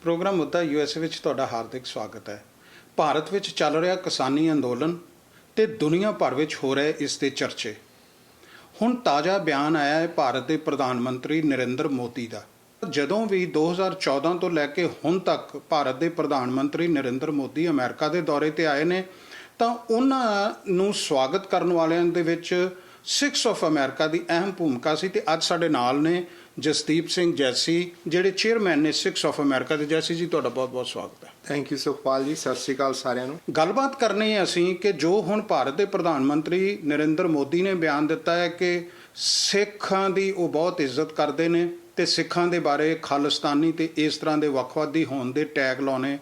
Programme ਮੁੱਦਾ USA ਵਿੱਚ ਤੁਹਾਡਾ ਹਾਰਦਿਕ ਸਵਾਗਤ ਹੈ। ਭਾਰਤ ਵਿੱਚ ਚੱਲ ਰਿਹਾ ਕਿਸਾਨੀ ਅੰਦੋਲਨ ਤੇ ਦੁਨੀਆ ਭਰ ਵਿੱਚ ਹੋ ਰਹੇ ਇਸ ਦੇ ਚਰਚੇ। ਹੁਣ ਤਾਜ਼ਾ ਬਿਆਨ ਆਇਆ ਹੈ ਭਾਰਤ ਦੇ ਪ੍ਰਧਾਨ ਮੰਤਰੀ ਨਰਿੰਦਰ ਮੋਦੀ ਦਾ। ਜਦੋਂ ਵੀ 2014 ਤੋਂ ਲੈ ਕੇ ਹੁਣ ਤੱਕ ਭਾਰਤ ਦੇ ਪ੍ਰਧਾਨ ਮੰਤਰੀ ਨਰਿੰਦਰ ਮੋਦੀ ਅਮਰੀਕਾ ਦੇ ਦੌਰੇ ਤੇ ਆਏ ਨੇ ਤਾਂ ਉਹਨਾਂ ਨੂੰ ਸਵਾਗਤ ਕਰਨ ਵਾਲਿਆਂ ਦੇ ਵਿੱਚ ਸਿਕਸ ਆਫ ਅਮਰੀਕਾ ਦੀ ਅਹਿਮ ਭੂਮਿਕਾ ਸੀ। ਤੇ ਅੱਜ ਸਾਡੇ ਨਾਲ ਨੇ ਜਸਦੀਪ ਸਿੰਘ ਜੈਸੀ, ਜਿਹੜੇ ਚੇਅਰਮੈਨ ਨੇ ਸਿਕਸ ਆਫ ਅਮਰੀਕਾ ਦੇ। ਜੈਸੀ ਜੀ, ਤੁਹਾਡਾ ਬਹੁਤ ਬਹੁਤ ਸਵਾਗਤ ਹੈ। ਥੈਂਕ ਯੂ ਸੁਖਪਾਲ ਜੀ, ਸਤਿ ਸ਼੍ਰੀ ਅਕਾਲ ਸਾਰਿਆਂ ਨੂੰ। ਗੱਲਬਾਤ ਕਰਨੀ ਹੈ ਅਸੀਂ ਕਿ ਜੋ ਹੁਣ ਭਾਰਤ ਦੇ ਪ੍ਰਧਾਨ ਮੰਤਰੀ ਨਰਿੰਦਰ ਮੋਦੀ ਨੇ ਬਿਆਨ ਦਿੱਤਾ ਹੈ ਕਿ ਸਿੱਖਾਂ ਦੀ ਉਹ ਬਹੁਤ ਇੱਜ਼ਤ ਕਰਦੇ ਨੇ ਤੇ ਸਿੱਖਾਂ ਦੇ ਬਾਰੇ ਖਾਲਿਸਤਾਨੀ ਤੇ ਇਸ ਤਰ੍ਹਾਂ ਦੇ ਵੱਖਵਾਦੀ ਹੋਣ ਦੇ ਟੈਗ ਲਾਉਣੇ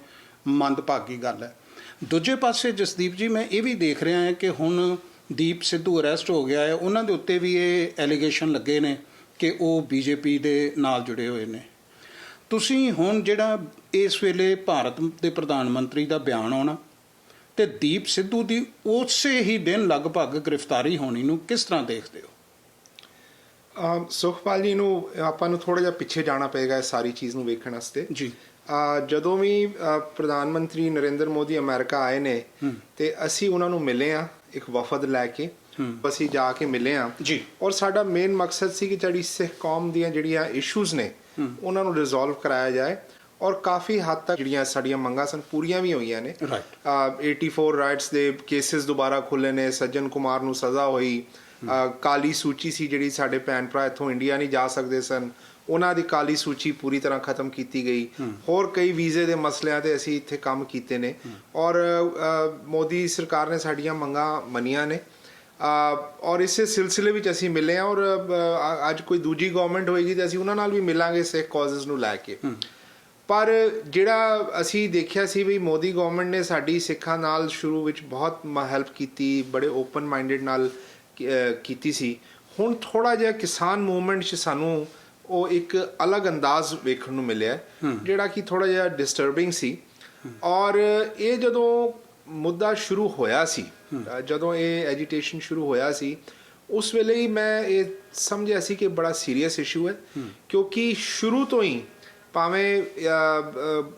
ਮੰਦਭਾਗੀ ਗੱਲ ਹੈ। ਦੂਜੇ ਪਾਸੇ ਜਸਦੀਪ ਜੀ, ਮੈਂ ਇਹ ਵੀ ਦੇਖ ਰਿਹਾ ਹਾਂ ਕਿ ਹੁਣ ਦੀਪ ਸਿੱਧੂ ਅਰੈਸਟ ਹੋ ਗਿਆ ਹੈ। ਉਹਨਾਂ ਦੇ ਉੱਤੇ ਵੀ ਇਹ ਐਲੀਗੇਸ਼ਨ ਲੱਗੇ ਨੇ ਕਿ ਉਹ ਬੀਜੇਪੀ ਦੇ ਨਾਲ ਜੁੜੇ ਹੋਏ ਨੇ। ਤੁਸੀਂ ਹੁਣ ਜਿਹੜਾ ਇਸ ਵੇਲੇ ਭਾਰਤ ਦੇ ਪ੍ਰਧਾਨ ਮੰਤਰੀ ਦਾ ਬਿਆਨ ਆਉਣਾ ਤੇ ਦੀਪ ਸਿੱਧੂ ਦੀ ਉਸੇ ਹੀ ਦਿਨ ਲਗਭਗ ਗ੍ਰਿਫਤਾਰੀ ਹੋਣੀ ਨੂੰ ਕਿਸ ਤਰ੍ਹਾਂ ਦੇਖਦੇ ਹੋ? ਸੁਖਪਾਲ ਜੀ, ਨੂੰ ਆਪਾਂ ਨੂੰ ਥੋੜ੍ਹਾ ਜਿਹਾ ਪਿੱਛੇ ਜਾਣਾ ਪਏਗਾ ਇਸ ਸਾਰੀ ਚੀਜ਼ ਨੂੰ ਵੇਖਣ ਵਾਸਤੇ। ਜੀ, ਜਦੋਂ ਵੀ ਪ੍ਰਧਾਨ ਮੰਤਰੀ ਨਰਿੰਦਰ ਮੋਦੀ ਅਮਰੀਕਾ ਆਏ ਨੇ ਤੇ ਅਸੀਂ ਉਹਨਾਂ ਨੂੰ ਮਿਲੇ ਆ, ਇੱਕ ਵਫਦ ਲੈ ਕੇ ਅਸੀਂ ਜਾ ਕੇ ਮਿਲੇ ਆ ਜੀ। ਔਰ ਸਾਡਾ ਮੇਨ ਮਕਸਦ ਸੀ ਕਿ ਜਿਹੜੀ ਸਿੱਖ ਕੌਮ ਦੀਆਂ ਜਿਹੜੀਆਂ ਇਸ਼ੂਜ਼ ਨੇ ਉਹਨਾਂ ਨੂੰ ਰਿਜ਼ੋਲਵ ਕਰਾਇਆ ਜਾਏ। ਔਰ ਕਾਫੀ ਹੱਦ ਤੱਕ ਜਿਹੜੀਆਂ ਸਾਡੀਆਂ ਮੰਗਾਂ ਸਨ ਪੂਰੀਆਂ ਵੀ ਹੋਈਆਂ ਨੇ। 84 ਰਾਈਟਸ ਦੇ ਕੇਸਿਸ ਦੁਬਾਰਾ ਖੁੱਲ੍ਹੇ ਨੇ, ਸੱਜਣ ਕੁਮਾਰ ਨੂੰ ਸਜ਼ਾ ਹੋਈ, ਕਾਲੀ ਸੂਚੀ ਸੀ ਜਿਹੜੀ ਸਾਡੇ ਭੈਣ ਭਰਾ ਇੱਥੋਂ ਇੰਡੀਆ ਨਹੀਂ ਜਾ ਸਕਦੇ ਸਨ, ਉਹਨਾਂ ਦੀ ਕਾਲੀ ਸੂਚੀ ਪੂਰੀ ਤਰ੍ਹਾਂ ਖਤਮ ਕੀਤੀ ਗਈ। ਹੋਰ ਕਈ ਵੀਜ਼ੇ ਦੇ ਮਸਲਿਆਂ ਤੇ ਅਸੀਂ ਇੱਥੇ ਕੰਮ ਕੀਤੇ ਨੇ ਔਰ ਮੋਦੀ ਸਰਕਾਰ ਨੇ ਸਾਡੀਆਂ ਮੰਗਾਂ ਮੰਨੀਆਂ ਨੇ ਔਰ ਇਸੇ ਸਿਲਸਿਲੇ ਵਿੱਚ ਅਸੀਂ ਮਿਲੇ ਹਾਂ। ਔਰ ਅੱਜ ਕੋਈ ਦੂਜੀ ਗਵਰਨਮੈਂਟ ਹੋਏਗੀ ਤੇ ਅਸੀਂ ਉਹਨਾਂ ਨਾਲ ਵੀ ਮਿਲਾਂਗੇ ਸਿੱਖ ਕਾਜ਼ਸ ਨੂੰ ਲੈ ਕੇ। ਪਰ ਜਿਹੜਾ ਅਸੀਂ ਦੇਖਿਆ ਸੀ ਵੀ ਮੋਦੀ ਗਵਰਨਮੈਂਟ ਨੇ ਸਾਡੀ ਸਿੱਖਾਂ ਨਾਲ ਸ਼ੁਰੂ ਵਿੱਚ ਬਹੁਤ ਹੈਲਪ ਕੀਤੀ, ਬੜੇ ਓਪਨ ਮਾਈਂਡਡ ਨਾਲ ਕੀਤੀ ਸੀ। ਹੁਣ ਥੋੜ੍ਹਾ ਜਿਹਾ ਕਿਸਾਨ ਮੂਵਮੈਂਟ 'ਚ ਸਾਨੂੰ ਉਹ ਇੱਕ ਅਲੱਗ ਅੰਦਾਜ਼ ਵੇਖਣ ਨੂੰ ਮਿਲਿਆ ਜਿਹੜਾ ਕਿ ਥੋੜ੍ਹਾ ਜਿਹਾ ਡਿਸਟਰਬਿੰਗ ਸੀ। ਔਰ ਇਹ ਜਦੋਂ ਮੁੱਦਾ ਸ਼ੁਰੂ ਹੋਇਆ ਸੀ, ਜਦੋਂ ਇਹ ਐਜੀਟੇਸ਼ਨ ਸ਼ੁਰੂ ਹੋਇਆ ਸੀ, ਉਸ ਵੇਲੇ ਹੀ ਮੈਂ ਇਹ ਸਮਝਿਆ ਸੀ ਕਿ ਬੜਾ ਸੀਰੀਅਸ ਇਸ਼ੂ ਹੈ। ਕਿਉਂਕਿ ਸ਼ੁਰੂ ਤੋਂ ਹੀ ਭਾਵੇਂ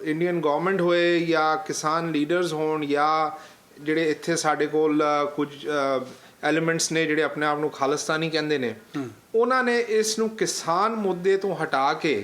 ਇੰਡੀਅਨ ਗਵਰਨਮੈਂਟ ਹੋਏ ਜਾਂ ਕਿਸਾਨ ਲੀਡਰਸ ਹੋਣ ਜਾਂ ਜਿਹੜੇ ਇੱਥੇ ਸਾਡੇ ਕੋਲ ਕੁਝ ਐਲੀਮੈਂਟਸ ਨੇ ਜਿਹੜੇ ਆਪਣੇ ਆਪ ਨੂੰ ਖਾਲਿਸਤਾਨੀ ਕਹਿੰਦੇ ਨੇ, ਉਹਨਾਂ ਨੇ ਇਸ ਨੂੰ ਕਿਸਾਨ ਮੁੱਦੇ ਤੋਂ ਹਟਾ ਕੇ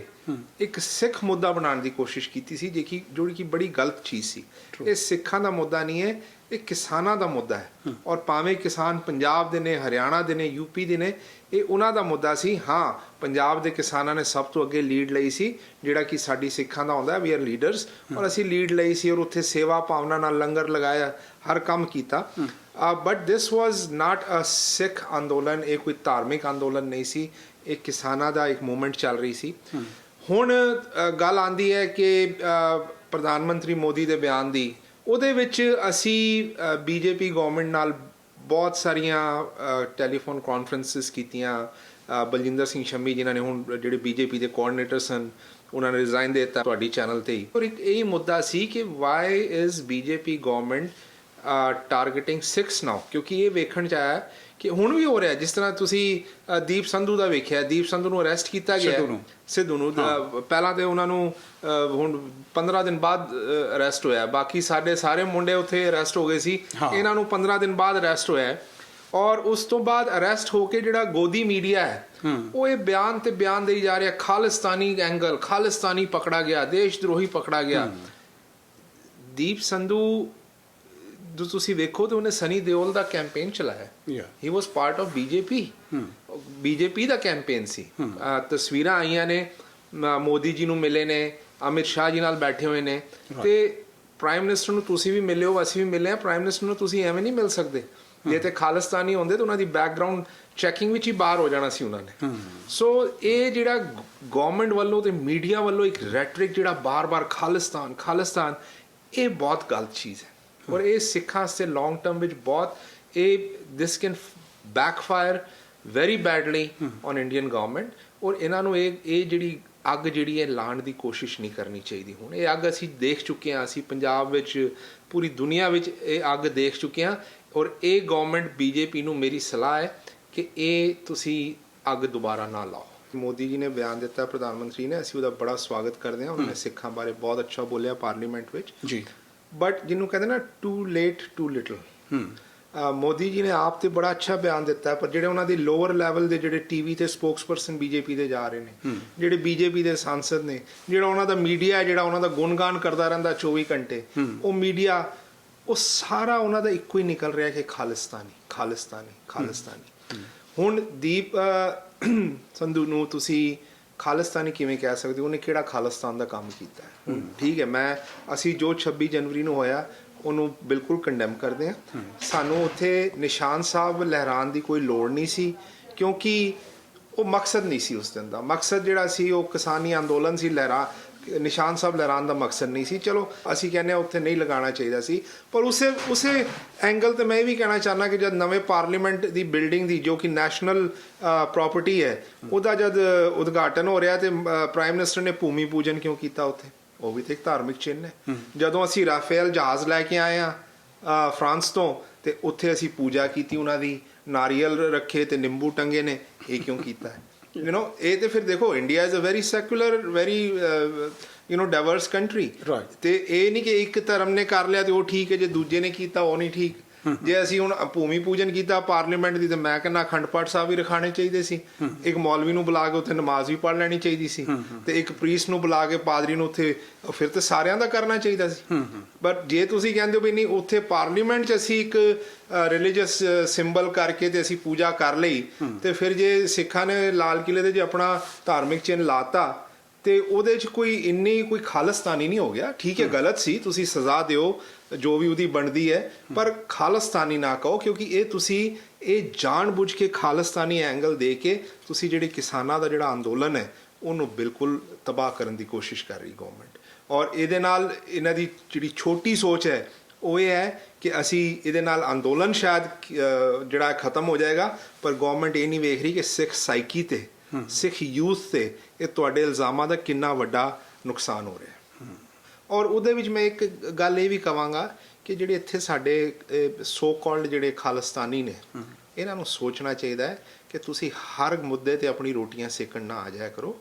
ਇੱਕ ਸਿੱਖ ਮੁੱਦਾ ਬਣਾਉਣ ਦੀ ਕੋਸ਼ਿਸ਼ ਕੀਤੀ ਸੀ, ਜਿਹੜੀ ਕਿ ਬੜੀ ਗਲਤ ਚੀਜ਼ ਸੀ। ਇਹ ਸਿੱਖਾਂ ਦਾ ਮੁੱਦਾ ਨਹੀਂ ਹੈ, ਇਹ ਕਿਸਾਨਾਂ ਦਾ ਮੁੱਦਾ ਹੈ। ਔਰ ਭਾਵੇਂ ਕਿਸਾਨ ਪੰਜਾਬ ਦੇ ਨੇ, ਹਰਿਆਣਾ ਦੇ ਨੇ, ਯੂਪੀ ਦੇ ਨੇ, ਇਹ ਉਹਨਾਂ ਦਾ ਮੁੱਦਾ ਸੀ। ਹਾਂ, ਪੰਜਾਬ ਦੇ ਕਿਸਾਨਾਂ ਨੇ ਸਭ ਤੋਂ ਅੱਗੇ ਲੀਡ ਲਈ ਸੀ, ਜਿਹੜਾ ਕਿ ਸਾਡੀ ਸਿੱਖਾਂ ਦਾ ਹੁੰਦਾ ਵੀ ਆਰ ਲੀਡਰਸ, ਔਰ ਅਸੀਂ ਲੀਡ ਲਈ ਸੀ ਔਰ ਉੱਥੇ ਸੇਵਾ ਭਾਵਨਾ ਨਾਲ ਲੰਗਰ ਲਗਾਇਆ, ਹਰ ਕੰਮ ਕੀਤਾ। ਬਟ ਦਿਸ ਵਾਜ਼ ਨਾਟ ਅ ਸਿੱਖ ਅੰਦੋਲਨ, ਇਹ ਕੋਈ ਧਾਰਮਿਕ ਅੰਦੋਲਨ ਨਹੀਂ ਸੀ, ਇਹ ਕਿਸਾਨਾਂ ਦਾ ਇੱਕ ਮੂਵਮੈਂਟ ਚੱਲ ਰਹੀ ਸੀ। ਹੁਣ ਗੱਲ ਆਉਂਦੀ ਹੈ ਕਿ ਪ੍ਰਧਾਨ ਮੰਤਰੀ ਮੋਦੀ ਦੇ ਬਿਆਨ ਦੀ, ਉਹਦੇ ਵਿੱਚ ਅਸੀਂ ਬੀਜੇਪੀ ਗਵਰਨਮੈਂਟ ਨਾਲ ਬਹੁਤ ਸਾਰੀਆਂ ਟੈਲੀਫੋਨ ਕਾਨਫਰੰਸਿਸ ਕੀਤੀਆਂ। ਬਲਜਿੰਦਰ ਸਿੰਘ ਸ਼ੰਮੀ ਜਿਨ੍ਹਾਂ ਨੇ ਹੁਣ ਜਿਹੜੇ ਬੀਜੇਪੀ ਦੇ ਕੋਆਰਡੀਨੇਟਰ ਸਨ, ਉਹਨਾਂ ਨੇ ਰਿਜ਼ਾਈਨ ਦੇ ਦਿੱਤਾ ਤੁਹਾਡੀ ਚੈਨਲ ਤੇ ਹੀ। ਔਰ ਇੱਕ ਇਹ ਮੁੱਦਾ ਸੀ ਕਿ why is BJP government targeting Sikhs now, ਕਿਉਂਕਿ ਇਹ ਵੇਖਣ 'ਚ ਆਇਆ ਕਿ ਹੁਣ ਵੀ ਹੋ ਰਿਹਾ। ਜਿਸ ਤਰ੍ਹਾਂ ਤੁਸੀਂ ਦੀਪ ਸੰਧੂ ਦਾ ਵੇਖਿਆ, ਦੀਪ ਸੰਧੂ ਨੂੰ ਅਰੈਸਟ ਕੀਤਾ ਗਿਆ, ਸਿੱਧੂ ਨੂੰ ਪਹਿਲਾਂ ਤੇ ਉਹਨਾਂ ਨੂੰ ਹੁਣ 15 ਦਿਨ ਬਾਅਦ ਅਰੈਸਟ ਹੋਇਆ। ਬਾਕੀ ਸਾਡੇ ਸਾਰੇ ਮੁੰਡੇ ਉੱਥੇ ਅਰੈਸਟ ਹੋ ਗਏ ਸੀ, ਇਹਨਾਂ ਨੂੰ 15 ਦਿਨ ਬਾਅਦ ਅਰੈਸਟ ਹੋਇਆ। ਔਰ ਉਸ ਤੋਂ ਬਾਅਦ ਅਰੈਸਟ ਹੋ ਕੇ ਜਿਹੜਾ ਗੋਦੀ ਮੀਡੀਆ ਹੈ ਉਹ ਇਹ ਬਿਆਨ ਤੇ ਬਿਆਨ ਦੇਈ ਜਾ ਰਿਹਾ, ਖਾਲਿਸਤਾਨੀ ਐਂਗਲ, ਖਾਲਿਸਤਾਨੀ ਪਕੜਾ ਗਿਆ, ਦੇਸ਼ ਦਰੋਹੀ ਪਕੜਾ ਗਿਆ। ਦੀਪ ਸੰਧੂ ਜੋ ਤੁਸੀਂ ਵੇਖੋ ਤੇ ਉਹਨੇ ਸਨੀ ਦਿਓਲ ਦਾ ਕੈਂਪੇਨ ਚਲਾਇਆ। He was part of BJP ਦਾ ਕੈਂਪੇਨ ਸੀ। ਤਸਵੀਰਾਂ ਆਈਆਂ ਨੇ, ਮੋਦੀ ਜੀ ਨੂੰ ਮਿਲੇ ਨੇ, ਅਮਿਤ ਸ਼ਾਹ ਜੀ ਨਾਲ ਬੈਠੇ ਹੋਏ ਨੇ ਤੇ ਪ੍ਰਾਈਮ ਮਿਨਿਸਟਰ ਨੂੰ ਤੁਸੀਂ ਵੀ ਮਿਲੇ ਹੋ, ਅਸੀਂ ਵੀ ਮਿਲੇ ਹਾਂ। ਪ੍ਰਾਈਮ ਮਿਨਿਸਟਰ ਨੂੰ ਤੁਸੀਂ ਐਵੇਂ ਨਹੀਂ ਮਿਲ ਸਕਦੇ। ਜੇ ਤੇ ਖਾਲਿਸਤਾਨੀ ਹੁੰਦੇ ਤਾਂ ਉਹਨਾਂ ਦੀ ਬੈਕਗਰਾਊਂਡ ਚੈਕਿੰਗ ਵਿੱਚ ਹੀ ਬਾਹਰ ਹੋ ਜਾਣਾ ਸੀ ਉਹਨਾਂ ਨੇ। ਸੋ ਇਹ ਜਿਹੜਾ ਗਵਰਨਮੈਂਟ ਵੱਲੋਂ ਤੇ ਮੀਡੀਆ ਵੱਲੋਂ ਇੱਕ ਰੈਟਰਿਕ ਜਿਹੜਾ ਬਾਰ-ਬਾਰ ਖਾਲਿਸਤਾਨ ਖਾਲਿਸਤਾਨ, ਇਹ ਬਹੁਤ ਗਲਤ ਚੀਜ਼ ਹੈ। ਔਰ ਇਹ ਸਿੱਖਾਂ ਵਾਸਤੇ ਲੌਂਗ ਟਰਮ ਵਿੱਚ ਬਹੁਤ this can backfire very badly on Indian government. ਔਰ ਇਹਨਾਂ ਨੂੰ ਇਹ ਜਿਹੜੀ ਅੱਗ ਜਿਹੜੀ ਹੈ ਲਾਉਣ ਦੀ ਕੋਸ਼ਿਸ਼ ਨਹੀਂ ਕਰਨੀ ਚਾਹੀਦੀ। ਹੁਣ ਇਹ ਅੱਗ ਅਸੀਂ ਦੇਖ ਚੁੱਕੇ ਹਾਂ, ਅਸੀਂ ਪੰਜਾਬ ਵਿੱਚ, ਪੂਰੀ ਦੁਨੀਆ ਵਿੱਚ ਇਹ ਅੱਗ ਦੇਖ ਚੁੱਕੇ ਹਾਂ। ਔਰ ਇਹ ਗਵਰਨਮੈਂਟ ਬੀਜੇਪੀ ਨੂੰ ਮੇਰੀ ਸਲਾਹ ਹੈ ਕਿ ਇਹ ਤੁਸੀਂ ਅੱਗ ਦੁਬਾਰਾ ਨਾ ਲਾਓ। ਮੋਦੀ ਜੀ ਨੇ ਬਿਆਨ ਦਿੱਤਾ ਪ੍ਰਧਾਨ ਮੰਤਰੀ ਨੇ, ਅਸੀਂ ਉਹਦਾ ਬੜਾ ਸਵਾਗਤ ਕਰਦੇ ਹਾਂ। ਉਹਨਾਂ ਨੇ ਸਿੱਖਾਂ ਬਾਰੇ ਬਹੁਤ ਅੱਛਾ ਬੋਲਿਆ ਪਾਰਲੀਮੈਂਟ ਵਿੱਚ ਜੀ। ਬਟ ਜਿਹਨੂੰ ਕਹਿੰਦੇ ਨਾ too late too little, Modi ji ਨੇ ਆਪ ਤੇ ਬੜਾ ਅੱਛਾ ਬਿਆਨ ਦਿੱਤਾ, ਪਰ ਜਿਹੜੇ ਉਹਨਾਂ ਦੇ ਲੋਅਰ ਲੈਵਲ ਦੇ ਜਿਹੜੇ ਟੀਵੀ ਤੇ ਸਪੋਕਸਪਰਸਨ ਬੀਜੇਪੀ ਦੇ ਜਾ ਰਹੇ ਨੇ, ਜਿਹੜੇ ਬੀਜੇਪੀ ਦੇ ਸਾਂਸਦ ਨੇ, ਜਿਹੜਾ ਉਹਨਾਂ ਦਾ ਮੀਡੀਆ ਜਿਹੜਾ ਉਹਨਾਂ ਦਾ ਗੁਣਗਾਨ ਕਰਦਾ ਰਹਿੰਦਾ 24 ਘੰਟੇ, ਉਹ ਮੀਡੀਆ ਉਹ ਸਾਰਾ ਉਹਨਾਂ ਦਾ ਇੱਕੋ ਹੀ ਨਿਕਲ ਰਿਹਾ ਕਿ ਖਾਲਿਸਤਾਨੀ ਖਾਲਿਸਤਾਨੀ ਖਾਲਿਸਤਾਨੀ। ਹੁਣ ਦੀਪ ਸੰਧੂ ਨੂੰ ਤੁਸੀਂ ਖਾਲਿਸਤਾਨੀ ਕਿਵੇਂ ਕਹਿ ਸਕਦੇ ਹੋ? ਉਹਨੇ ਕਿਹੜਾ ਖਾਲਿਸਤਾਨ ਦਾ ਕੰਮ ਕੀਤਾ ਹੈ? ਠੀਕ ਹੈ, ਅਸੀਂ ਜੋ 26 ਜਨਵਰੀ ਨੂੰ ਹੋਇਆ ਉਹਨੂੰ ਬਿਲਕੁਲ ਕੰਡੈਮ ਕਰਦੇ ਹਾਂ। ਸਾਨੂੰ ਉੱਥੇ ਨਿਸ਼ਾਨ ਸਾਹਿਬ ਲਹਿਰਾਉਣ ਦੀ ਕੋਈ ਲੋੜ ਨਹੀਂ ਸੀ, ਕਿਉਂਕਿ ਉਹ ਮਕਸਦ ਨਹੀਂ ਸੀ ਉਸ ਦਿਨ ਦਾ। ਮਕਸਦ ਜਿਹੜਾ ਸੀ ਉਹ ਕਿਸਾਨੀ ਅੰਦੋਲਨ ਸੀ, ਨਿਸ਼ਾਨ ਸਾਹਿਬ ਲਹਿਰਾਉਣ ਦਾ ਮਕਸਦ ਨਹੀਂ ਸੀ। ਚਲੋ ਅਸੀਂ ਕਹਿੰਦੇ ਹਾਂ ਉੱਥੇ ਨਹੀਂ ਲਗਾਉਣਾ ਚਾਹੀਦਾ ਸੀ, ਪਰ ਉਸੇ ਐਂਗਲ ਤੇ ਮੈਂ ਇਹ ਵੀ ਕਹਿਣਾ ਚਾਹੁੰਦਾ ਕਿ ਜਦ ਨਵੇਂ ਪਾਰਲੀਮੈਂਟ ਦੀ ਬਿਲਡਿੰਗ ਦੀ, ਜੋ ਕਿ ਨੈਸ਼ਨਲ ਪ੍ਰੋਪਰਟੀ ਹੈ, ਉਹਦਾ ਜਦ ਉਦਘਾਟਨ ਹੋ ਰਿਹਾ ਤੇ ਪ੍ਰਾਈਮ ਮਿਨਿਸਟਰ ਨੇ ਭੂਮੀ ਪੂਜਨ ਕਿਉਂ ਕੀਤਾ ਉੱਥੇ? ਉਹ ਵੀ ਤੇ ਇੱਕ ਧਾਰਮਿਕ ਚਿੰਨ੍ਹ ਹੈ। ਜਦੋਂ ਅਸੀਂ ਰਾਫੇਲ ਜਹਾਜ਼ ਲੈ ਕੇ ਆਏ ਹਾਂ ਫਰਾਂਸ ਤੋਂ, ਤੇ ਉੱਥੇ ਅਸੀਂ ਪੂਜਾ ਕੀਤੀ ਉਹਨਾਂ ਦੀ, ਨਾਰੀਅਲ ਰੱਖੇ ਤੇ ਨਿੰਬੂ ਟੰਗੇ ਨੇ, ਇਹ ਕਿਉਂ ਕੀਤਾ ਹੈ? ਇਹ ਤੇ ਫਿਰ ਦੇਖੋ, India is a very secular, very diverse country. ਤੇ ਇਹ ਨਹੀਂ ਕਿ ਇੱਕ ਧਰਮ ਨੇ ਕਰ ਲਿਆ ਤੇ ਉਹ ਠੀਕ ਹੈ, ਜੇ ਦੂਜੇ ਨੇ ਕੀਤਾ ਉਹ ਨਹੀਂ ਠੀਕ। ਜੇ ਅਸੀਂ ਹੁਣ ਭੂਮੀ ਪੂਜਨ ਕੀਤਾ ਪਾਰਲੀਮੈਂਟ ਦੀ, ਤੇ ਮੈਂ ਕਹਿੰਦਾ ਅਖੰਡ ਪਾਠ ਸਾਹਿਬ ਵੀ ਰਖਾਣੇ ਚਾਹੀਦੇ ਸੀ, ਇੱਕ ਮੌਲਵੀ ਨੂੰ ਬੁਲਾ ਕੇ ਉੱਥੇ ਨਮਾਜ਼ ਵੀ ਪੜ੍ਹ ਲੈਣੀ ਚਾਹੀਦੀ ਸੀ, ਤੇ ਇੱਕ ਪ੍ਰੀਸਟ ਨੂੰ ਬੁਲਾ ਕੇ ਪਾਦਰੀ ਨੂੰ ਉੱਥੇ, ਫਿਰ ਤੇ ਸਾਰਿਆਂ ਦਾ ਕਰਨਾ ਚਾਹੀਦਾ ਸੀ। ਬਟ ਜੇ ਤੁਸੀਂ ਕਹਿੰਦੇ ਹੋ ਵੀ ਨਹੀਂ, ਉੱਥੇ ਪਾਰਲੀਮੈਂਟ 'ਚ ਅਸੀਂ ਇੱਕ ਰਿਲੀਜੀਅਸ ਸਿੰਬਲ ਕਰਕੇ ਤੇ ਅਸੀਂ ਪੂਜਾ ਕਰ ਲਈ, ਤੇ ਫਿਰ ਜੇ ਸਿੱਖਾਂ ਨੇ ਲਾਲ ਕਿਲੇ ਦੇ ਜੇ ਆਪਣਾ ਧਾਰਮਿਕ ਚਿੰਨ੍ਹ ਲਾਤਾ, ਤੇ ਉਹਦੇ 'ਚ ਕੋਈ ਖਾਲਿਸਤਾਨੀ ਨਹੀਂ ਹੋ ਗਿਆ। ਠੀਕ ਹੈ, ਗਲਤ ਸੀ, ਤੁਸੀਂ ਸਜ਼ਾ ਦਿਓ ਜੋ ਵੀ ਉਹਦੀ ਬਣਦੀ ਹੈ, ਪਰ ਖਾਲਿਸਤਾਨੀ ਨਾ ਕਹੋ, ਕਿਉਂਕਿ ਇਹ ਜਾਣ-ਬੁੱਝ ਕੇ ਖਾਲਿਸਤਾਨੀ ਐਂਗਲ ਦੇ ਕੇ ਤੁਸੀਂ ਜਿਹੜੇ ਕਿਸਾਨਾਂ ਦਾ ਜਿਹੜਾ ਅੰਦੋਲਨ ਹੈ ਉਹਨੂੰ ਬਿਲਕੁਲ ਤਬਾਹ ਕਰਨ ਦੀ ਕੋਸ਼ਿਸ਼ ਕਰ ਰਹੀ ਗਵਰਨਮੈਂਟ। ਔਰ ਇਹਦੇ ਨਾਲ ਇਹਨਾਂ ਦੀ ਜਿਹੜੀ ਛੋਟੀ ਸੋਚ ਹੈ ਉਹ ਇਹ ਹੈ ਕਿ ਅਸੀਂ ਇਹਦੇ ਨਾਲ ਅੰਦੋਲਨ ਸ਼ਾਇਦ ਜਿਹੜਾ ਖਤਮ ਹੋ ਜਾਏਗਾ, ਪਰ ਗਵਰਨਮੈਂਟ ਇਹ ਨਹੀਂ ਵੇਖ ਰਹੀ ਕਿ ਸਿੱਖ ਸਾਈਕੀ ਤੇ, ਸਿੱਖ ਯੂਥ ਤੇ ਇਹ ਤੁਹਾਡੇ ਇਲਜ਼ਾਮਾਂ ਦਾ ਕਿੰਨਾ ਵੱਡਾ ਨੁਕਸਾਨ ਹੋ ਰਿਹਾ। ਔਰ ਉਹਦੇ ਵਿੱਚ ਮੈਂ ਇੱਕ ਗੱਲ ਇਹ ਵੀ ਕਹਾਂਗਾ ਕਿ ਜਿਹੜੇ ਇੱਥੇ ਸਾਡੇ ਸੋ ਕਾਲਡ ਜਿਹੜੇ ਖਾਲਿਸਤਾਨੀ ਨੇ, ਇਹਨਾਂ ਨੂੰ ਸੋਚਣਾ ਚਾਹੀਦਾ ਹੈ ਕਿ ਤੁਸੀਂ ਹਰ ਮੁੱਦੇ ਤੇ ਆਪਣੀ ਰੋਟੀਆਂ ਸੇਕਣ ਨਾ ਆ ਜਾਇਆ ਕਰੋ।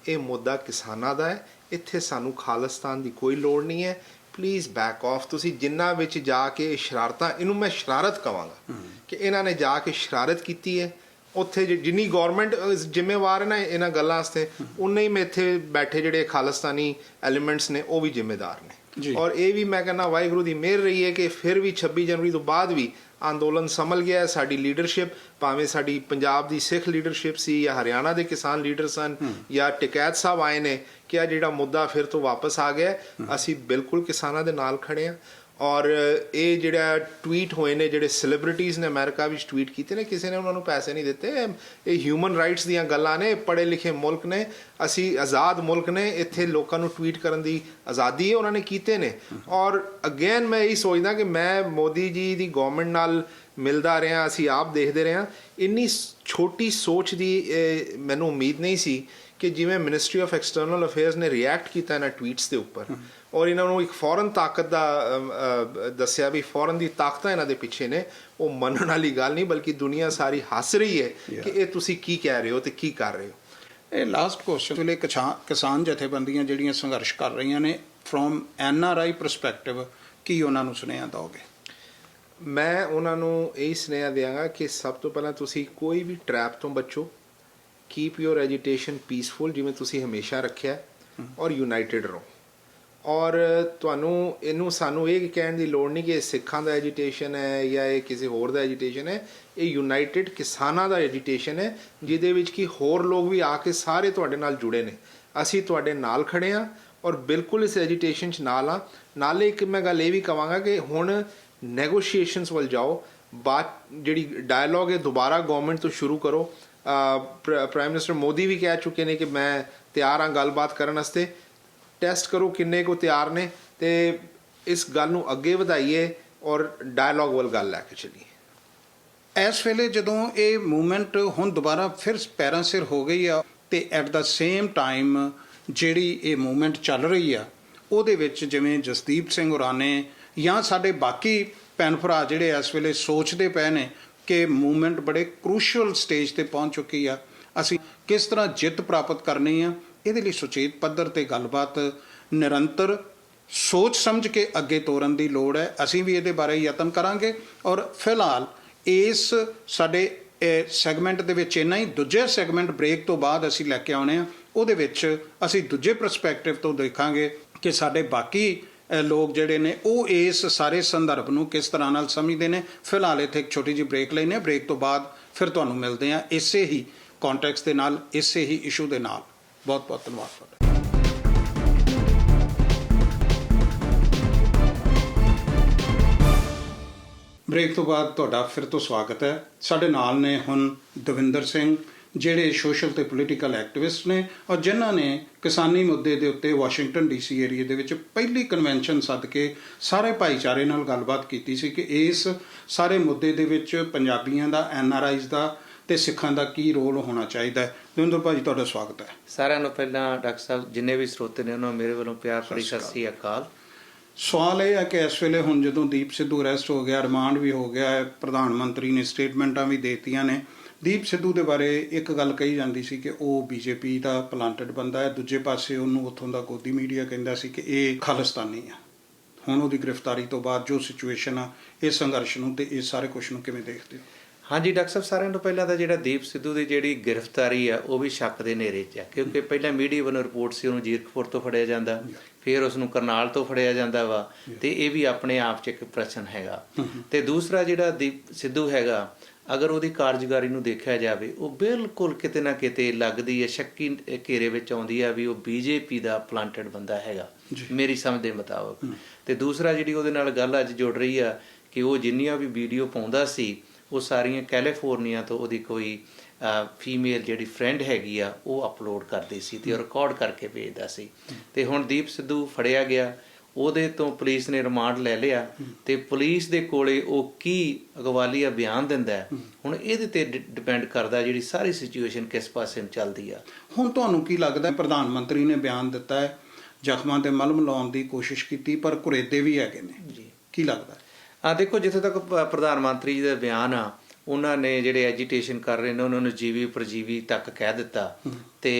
ਇਹ ਮੁੱਦਾ ਕਿਸਾਨਾਂ ਦਾ ਹੈ, ਇੱਥੇ ਸਾਨੂੰ ਖਾਲਿਸਤਾਨ ਦੀ ਕੋਈ ਲੋੜ ਨਹੀਂ ਹੈ। Please back of. ਤੁਸੀਂ ਜਿੰਨਾ ਵਿੱਚ ਜਾ ਕੇ ਸ਼ਰਾਰਤਾਂ, ਇਹਨੂੰ ਮੈਂ ਸ਼ਰਾਰਤ ਕਹਾਂਗਾ ਕਿ ਇਹਨਾਂ ਨੇ ਜਾ ਕੇ ਸ਼ਰਾਰਤ ਕੀਤੀ ਹੈ, ਉੱਥੇ ਜਿੰਨੀ ਗੌਰਮੈਂਟ ਜ਼ਿੰਮੇਵਾਰ ਹੈ ਨਾ ਇਹਨਾਂ ਗੱਲਾਂ ਵਾਸਤੇ, ਉਨੇ ਹੀ ਇੱਥੇ ਬੈਠੇ ਜਿਹੜੇ ਖਾਲਿਸਤਾਨੀ ਐਲੀਮੈਂਟਸ ਨੇ ਉਹ ਵੀ ਜ਼ਿੰਮੇਦਾਰ ਨੇ। ਔਰ ਇਹ ਵੀ ਮੈਂ ਕਹਿੰਦਾ ਵਾਹਿਗੁਰੂ ਦੀ ਮਿਹਰ ਰਹੀ ਹੈ ਕਿ ਫਿਰ ਵੀ 26 ਜਨਵਰੀ ਤੋਂ ਬਾਅਦ ਵੀ ਅੰਦੋਲਨ ਸੰਭਲ ਗਿਆ। ਸਾਡੀ ਲੀਡਰਸ਼ਿਪ, ਭਾਵੇਂ ਸਾਡੀ ਪੰਜਾਬ ਦੀ ਸਿੱਖ ਲੀਡਰਸ਼ਿਪ ਸੀ ਜਾਂ ਹਰਿਆਣਾ ਦੇ ਕਿਸਾਨ ਲੀਡਰ ਸਨ ਜਾਂ ਟਿਕੈਤ ਸਾਹਿਬ ਆਏ ਨੇ, ਕਿ ਆ ਜਿਹੜਾ ਮੁੱਦਾ ਫਿਰ ਤੋਂ ਵਾਪਸ ਆ ਗਿਆ। ਅਸੀਂ ਬਿਲਕੁਲ ਕਿਸਾਨਾਂ ਦੇ ਨਾਲ ਖੜੇ ਹਾਂ। ਔਰ ਇਹ ਜਿਹੜਾ ਟਵੀਟ ਹੋਏ ਨੇ, ਜਿਹੜੇ ਸੈਲੀਬ੍ਰਿਟੀਜ਼ ਨੇ ਅਮਰੀਕਾ ਵਿੱਚ ਟਵੀਟ ਕੀਤੇ ਨੇ, ਕਿਸੇ ਨੇ ਉਹਨਾਂ ਨੂੰ ਪੈਸੇ ਨਹੀਂ ਦਿੱਤੇ। ਇਹ ਹਿਊਮਨ ਰਾਈਟਸ ਦੀਆਂ ਗੱਲਾਂ ਨੇ, ਪੜ੍ਹੇ ਲਿਖੇ ਮੁਲਕ ਨੇ, ਅਸੀਂ ਆਜ਼ਾਦ ਮੁਲਕ ਨੇ, ਇੱਥੇ ਲੋਕਾਂ ਨੂੰ ਟਵੀਟ ਕਰਨ ਦੀ ਆਜ਼ਾਦੀ ਹੈ, ਉਹਨਾਂ ਨੇ ਕੀਤੇ ਨੇ। ਔਰ ਅਗੇਨ ਮੈਂ ਇਹੀ ਸੋਚਦਾ ਕਿ ਮੈਂ ਮੋਦੀ ਜੀ ਦੀ ਗਵਰਨਮੈਂਟ ਨਾਲ ਮਿਲਦਾ ਰਿਹਾ, ਅਸੀਂ ਆਪ ਦੇਖਦੇ ਰਹੇ ਹਾਂ, ਇੰਨੀ ਛੋਟੀ ਸੋਚ ਦੀ ਮੈਨੂੰ ਉਮੀਦ ਨਹੀਂ ਸੀ ਕਿ ਜਿਵੇਂ ਮਿਨਿਸਟਰੀ ਆਫ ਐਕਸਟਰਨਲ ਅਫੇਅਰਸ ਨੇ ਰਿਐਕਟ ਕੀਤਾ ਇਹਨਾਂ ਟਵੀਟਸ ਦੇ ਉੱਪਰ, ਔਰ ਇਹਨਾਂ ਨੂੰ ਇੱਕ ਫੌਰਨ ਤਾਕਤ ਦਾ ਦੱਸਿਆ ਵੀ ਫੌਰਨ ਦੀ ਤਾਕਤਾਂ ਇਹਨਾਂ ਦੇ ਪਿੱਛੇ ਨੇ। ਉਹ ਮੰਨਣ ਵਾਲੀ ਗੱਲ ਨਹੀਂ, ਬਲਕਿ ਦੁਨੀਆ ਸਾਰੀ ਹੱਸ ਰਹੀ ਹੈ ਕਿ ਇਹ ਤੁਸੀਂ ਕੀ ਕਹਿ ਰਹੇ ਹੋ ਤੇ ਕੀ ਕਰ ਰਹੇ ਹੋ। ਇਹ ਲਾਸਟ ਕੁਐਸਚਨ ਵੇਲੇ ਕਿਸਾਨ ਜਥੇਬੰਦੀਆਂ ਜਿਹੜੀਆਂ ਸੰਘਰਸ਼ ਕਰ ਰਹੀਆਂ ਨੇ, ਫਰੋਮ NRI ਪਰਸਪੈਕਟਿਵ, ਕੀ ਉਹਨਾਂ ਨੂੰ ਸੁਨੇਹਾ ਦਿਓਗੇ? ਮੈਂ ਉਹਨਾਂ ਨੂੰ ਇਹ ਸੁਨੇਹਾ ਦਿਆਂਗਾ ਕਿ ਸਭ ਤੋਂ ਪਹਿਲਾਂ ਤੁਸੀਂ ਕੋਈ ਵੀ ਟਰੈਪ ਤੋਂ ਬਚੋ, ਕੀਪ ਯੋਰ ਐਜੀਟੇਸ਼ਨ ਪੀਸਫੁਲ, ਜਿਵੇਂ ਤੁਸੀਂ ਹਮੇਸ਼ਾ ਰੱਖਿਆ, ਔਰ ਯੂਨਾਈਟਿਡ ਰਹੋ। ਔਰ ਸਾਨੂੰ ਇਹ ਕਹਿਣ ਦੀ ਲੋੜ ਨਹੀਂ ਕਿ ਇਹ ਸਿੱਖਾਂ ਦਾ ਐਜੀਟੇਸ਼ਨ ਹੈ ਜਾਂ ਇਹ ਕਿਸੇ ਹੋਰ ਦਾ ਐਜੀਟੇਸ਼ਨ ਹੈ। ਇਹ ਯੂਨਾਈਟਿਡ ਕਿਸਾਨਾਂ ਦਾ ਐਜੀਟੇਸ਼ਨ ਹੈ, ਜਿਹਦੇ ਵਿੱਚ ਕਿ ਹੋਰ ਲੋਕ ਵੀ ਆ ਕੇ ਸਾਰੇ ਤੁਹਾਡੇ ਨਾਲ ਜੁੜੇ ਨੇ। ਅਸੀਂ ਤੁਹਾਡੇ ਨਾਲ ਖੜੇ ਹਾਂ ਔਰ ਬਿਲਕੁਲ ਇਸ ਐਜੀਟੇਸ਼ਨ 'ਚ ਨਾਲ ਹਾਂ। ਨਾਲੇ ਇੱਕ ਮੈਂ ਗੱਲ ਇਹ ਵੀ ਕਹਾਂਗਾ ਕਿ ਹੁਣ ਨੈਗੋਸ਼ੀਏਸ਼ਨਸ ਵੱਲ ਜਾਓ, ਜਿਹੜੀ ਡਾਇਲੋਗ ਹੈ ਦੁਬਾਰਾ ਗਵਰਨਮੈਂਟ ਤੋਂ ਸ਼ੁਰੂ ਕਰੋ। ਪ੍ਰਾਈਮ ਮਿਨਿਸਟਰ ਮੋਦੀ ਵੀ ਕਹਿ ਚੁੱਕੇ ਨੇ ਕਿ ਮੈਂ ਤਿਆਰ ਹਾਂ ਗੱਲਬਾਤ ਕਰਨ ਵਾਸਤੇ। ਟੈਸਟ ਕਰੋ ਕਿੰਨੇ ਕੁ ਤਿਆਰ ਨੇ, ਤੇ ਇਸ ਗੱਲ ਨੂੰ ਅੱਗੇ ਵਧਾਈਏ ਔਰ ਡਾਇਲੋਗ ਵੱਲ ਗੱਲ ਲੈ ਕੇ ਚੱਲੀਏ। ਇਸ ਵੇਲੇ ਜਦੋਂ ਇਹ ਮੂਵਮੈਂਟ ਹੁਣ ਦੁਬਾਰਾ ਫਿਰ ਪੈਰਾਂ ਸਿਰ ਹੋ ਗਈ ਆ, ਤੇ ਐਟ ਦਾ ਸੇਮ ਟਾਈਮ ਜਿਹੜੀ ਇਹ ਮੂਵਮੈਂਟ ਚੱਲ ਰਹੀ ਆ, ਉਹਦੇ ਵਿੱਚ ਜਿਵੇਂ ਜਸਦੀਪ ਸਿੰਘ ਹੋਰਾਂ ਨੇ ਜਾਂ ਸਾਡੇ ਬਾਕੀ ਭੈਣ ਭਰਾ ਜਿਹੜੇ ਇਸ ਵੇਲੇ ਸੋਚਦੇ ਪਏ ਨੇ ਕਿ ਮੂਵਮੈਂਟ ਬੜੇ ਕਰੂਸ਼ੀਅਲ ਸਟੇਜ ਤੇ ਪਹੁੰਚ ਚੁੱਕੀ ਆ, ਅਸੀਂ ਕਿਸ ਤਰ੍ਹਾਂ ਜਿੱਤ ਪ੍ਰਾਪਤ ਕਰਨੀ ਆ, ਇਹਦੇ ਲਈ ਸੁਚੇਤ ਪੱਧਰ ਤੇ ਗੱਲਬਾਤ ਨਿਰੰਤਰ ਸੋਚ ਸਮਝ ਕੇ ਅੱਗੇ ਤੋਰਨ ਦੀ ਲੋੜ ਹੈ। ਅਸੀਂ ਵੀ ਇਹਦੇ ਬਾਰੇ ਯਤਨ ਕਰਾਂਗੇ। ਔਰ ਫਿਲਹਾਲ ਇਸ ਸਾਡੇ ਸੈਗਮੈਂਟ ਦੇ ਵਿੱਚ ਇੰਨਾ ਹੀ। ਦੂਜੇ ਸੈਗਮੈਂਟ ਬ੍ਰੇਕ ਤੋਂ ਬਾਅਦ ਅਸੀਂ ਲੈ ਕੇ ਆਉਣੇ ਆ, ਉਹਦੇ ਵਿੱਚ ਅਸੀਂ ਦੂਜੇ ਪਰਸਪੈਕਟਿਵ ਤੋਂ ਦੇਖਾਂਗੇ ਕਿ ਸਾਡੇ ਬਾਕੀ ਲੋਕ ਜਿਹੜੇ ਨੇ ਉਹ ਇਸ ਸਾਰੇ ਸੰਦਰਭ ਨੂੰ ਕਿਸ ਤਰ੍ਹਾਂ ਨਾਲ ਸਮਝਦੇ ਨੇ। ਫਿਲਹਾਲ ਇੱਥੇ ਇੱਕ ਛੋਟੀ ਜਿਹੀ ਬ੍ਰੇਕ ਲੈਂਦੇ ਹਾਂ। ਬ੍ਰੇਕ ਤੋਂ ਬਾਅਦ ਫਿਰ ਤੁਹਾਨੂੰ ਮਿਲਦੇ ਹਾਂ ਇਸੇ ਹੀ ਕੰਟੈਕਸਟ ਦੇ ਨਾਲ, ਇਸੇ ਹੀ ਇਸ਼ੂ ਦੇ ਨਾਲ। ਬਹੁਤ ਬਹੁਤ ਧੰਨਵਾਦ ਤੁਹਾਡਾ। ਬ੍ਰੇਕ ਤੋਂ ਬਾਅਦ ਤੁਹਾਡਾ ਫਿਰ ਤੋਂ ਸਵਾਗਤ ਹੈ। ਸਾਡੇ ਨਾਲ ਨੇ ਹੁਣ ਦਵਿੰਦਰ ਸਿੰਘ, ਜਿਹੜੇ ਸੋਸ਼ਲ ਤੇ ਪੋਲੀਟੀਕਲ ਐਕਟਿਵਿਸਟ ਨੇ ਔਰ ਜਿਨ੍ਹਾਂ ਨੇ ਕਿਸਾਨੀ ਮੁੱਦੇ ਦੇ ਉੱਤੇ ਵਾਸ਼ਿੰਗਟਨ ਡੀਸੀ ਏਰੀਏ ਦੇ ਵਿੱਚ ਪਹਿਲੀ ਕਨਵੈਨਸ਼ਨ ਸੱਦ ਕੇ ਸਾਰੇ ਭਾਈਚਾਰੇ ਨਾਲ ਗੱਲਬਾਤ ਕੀਤੀ ਸੀ ਕਿ ਇਸ ਸਾਰੇ ਮੁੱਦੇ ਦੇ ਵਿੱਚ ਪੰਜਾਬੀਆਂ ਦਾ, NRIs ਦਾ ਤੇ ਸਿੱਖਾਂ ਦਾ ਕੀ ਰੋਲ ਹੋਣਾ ਚਾਹੀਦਾ ਹੈ। ਦਵਿੰਦਰ ਭਾਜੀ, ਤੁਹਾਡਾ ਸਵਾਗਤ ਹੈ। ਸਾਰਿਆਂ ਨੂੰ ਪਹਿਲਾਂ ਡਾਕਟਰ ਸਾਹਿਬ ਜਿੰਨੇ ਵੀ ਸਰੋਤੇ ਨੇ ਉਹਨਾਂ ਨੂੰ ਮੇਰੇ ਵੱਲੋਂ ਪਿਆਰ ਭਰੀ ਸਤਿ ਸ੍ਰੀ ਅਕਾਲ। ਸਵਾਲ ਇਹ ਹੈ ਕਿ ਇਸ ਵੇਲੇ ਹੁਣ ਜਦੋਂ ਦੀਪ ਸਿੱਧੂ ਅਰੈਸਟ ਹੋ ਗਿਆ, ਰਿਮਾਂਡ ਵੀ ਹੋ ਗਿਆ ਹੈ, ਪ੍ਰਧਾਨ ਮੰਤਰੀ ਨੇ ਸਟੇਟਮੈਂਟਾਂ ਵੀ ਦੇ ਦਿੱਤੀਆਂ ਨੇ। ਦੀਪ ਸਿੱਧੂ ਦੇ ਬਾਰੇ ਇੱਕ ਗੱਲ ਕਹੀ ਜਾਂਦੀ ਸੀ ਕਿ ਉਹ BJP ਦਾ ਪਲਾਂਟਡ ਬੰਦਾ ਹੈ, ਦੂਜੇ ਪਾਸੇ ਉਹਨੂੰ ਉੱਥੋਂ ਦਾ ਗੋਦੀ ਮੀਡੀਆ ਕਹਿੰਦਾ ਸੀ ਕਿ ਇਹ ਖਾਲਿਸਤਾਨੀ ਆ। ਹੁਣ ਉਹਦੀ ਗ੍ਰਿਫਤਾਰੀ ਤੋਂ ਬਾਅਦ ਜੋ ਸਿਚੁਏਸ਼ਨ ਆ, ਇਸ ਸੰਘਰਸ਼ ਨੂੰ ਤੇ ਇਸ ਸਾਰੇ ਕੁਛ ਨੂੰ ਕਿਵੇਂ ਦੇਖਦੇ ਹੋ? ਹਾਂਜੀ ਡਾਕਟਰ ਸਾਹਿਬ, ਸਾਰਿਆਂ ਤੋਂ ਪਹਿਲਾਂ ਤਾਂ ਜਿਹੜਾ ਦੀਪ ਸਿੱਧੂ ਦੀ ਜਿਹੜੀ ਗ੍ਰਿਫਤਾਰੀ ਆ ਉਹ ਵੀ ਸ਼ੱਕ ਦੇ ਨੇਰੇ 'ਚ ਆ, ਕਿਉਂਕਿ ਪਹਿਲਾਂ ਮੀਡੀਆ ਵੱਲੋਂ ਰਿਪੋਰਟ ਸੀ ਉਹਨੂੰ ਜੀਰਕਪੁਰ ਤੋਂ ਫੜਿਆ ਜਾਂਦਾ, ਫਿਰ ਉਸ ਨੂੰ ਕਰਨਾਲ ਤੋਂ ਫੜਿਆ ਜਾਂਦਾ ਵਾ, ਤੇ ਇਹ ਵੀ ਆਪਣੇ ਆਪ 'ਚ ਇੱਕ ਪ੍ਰਸ਼ਨ ਹੈਗਾ। ਤੇ ਦੂਸਰਾ ਜਿਹੜਾ ਦੀਪ ਸਿੱਧੂ ਹੈਗਾ, ਅਗਰ ਉਹਦੀ ਕਾਰਜਕਾਰੀ ਨੂੰ ਦੇਖਿਆ ਜਾਵੇ, ਉਹ ਬਿਲਕੁਲ ਕਿਤੇ ਨਾ ਕਿਤੇ ਲੱਗਦੀ ਹੈ, ਸ਼ੱਕੀ ਘੇਰੇ ਵਿੱਚ ਆਉਂਦੀ ਆ ਵੀ ਉਹ BJP ਦਾ ਪਲਾਂਟਡ ਬੰਦਾ ਹੈਗਾ ਮੇਰੀ ਸਮਝ ਦੇ ਮੁਤਾਬਕ। ਤੇ ਦੂਸਰਾ ਜਿਹੜੀ ਉਹਦੇ ਨਾਲ ਗੱਲ ਅੱਜ ਜੁੜ ਰਹੀ ਆ ਕਿ ਉਹ ਜਿੰਨੀਆਂ ਵੀ ਵੀਡੀਓ ਪਾਉਂਦਾ ਸੀ ਉਹ ਸਾਰੀਆਂ ਕੈਲੀਫੋਰਨੀਆ ਤੋਂ ਉਹਦੀ ਕੋਈ ਫੀਮੇਲ ਜਿਹੜੀ ਫਰੈਂਡ ਹੈਗੀ ਆ ਉਹ ਅਪਲੋਡ ਕਰਦੀ ਸੀ ਤੇ ਉਹ ਰਿਕਾਰਡ ਕਰਕੇ ਭੇਜਦਾ ਸੀ। ਤੇ ਹੁਣ ਦੀਪ ਸਿੱਧੂ ਫੜਿਆ ਗਿਆ, ਉਹਦੇ ਤੋਂ ਪੁਲਿਸ ਨੇ ਰਿਮਾਂਡ ਲੈ ਲਿਆ ਤੇ ਪੁਲਿਸ ਦੇ ਕੋਲੇ ਉਹ ਕੀ ਅਗਵਾਲੀਆ ਬਿਆਨ ਦਿੰਦਾ ਹੈ, ਹੁਣ ਇਹਦੇ ਤੇ ਡਿਪੈਂਡ ਕਰਦਾ ਜਿਹੜੀ ਸਾਰੀ ਸਿਚੁਏਸ਼ਨ ਕਿਸ ਪਾਸੇ ਨੂੰ ਚੱਲਦੀ ਆ। ਹੁਣ ਤੁਹਾਨੂੰ ਕੀ ਲੱਗਦਾ? ਪ੍ਰਧਾਨ ਮੰਤਰੀ ਨੇ ਬਿਆਨ ਦਿੱਤਾ ਹੈ, ਜ਼ਖਮਾਂ ਤੇ ਮਲਮ ਲਾਉਣ ਦੀ ਕੋਸ਼ਿਸ਼ ਕੀਤੀ, ਪਰ ਕੁਰੇਦੇ ਵੀ ਹੈਗੇ ਨੇ ਜੀ, ਕੀ ਲੱਗਦਾ? ਦੇਖੋ, ਜਿੱਥੇ ਤੱਕ ਪ੍ਰਧਾਨ ਮੰਤਰੀ ਜੀ ਦਾ ਬਿਆਨ ਆ, ਉਹਨਾਂ ਨੇ ਜਿਹੜੇ ਐਜੀਟੇਸ਼ਨ ਕਰ ਰਹੇ ਨੇ ਉਹਨਾਂ ਨੂੰ ਜੀਵੀ ਪਰਜੀਵੀ ਤੱਕ ਕਹਿ ਦਿੱਤਾ ਤੇ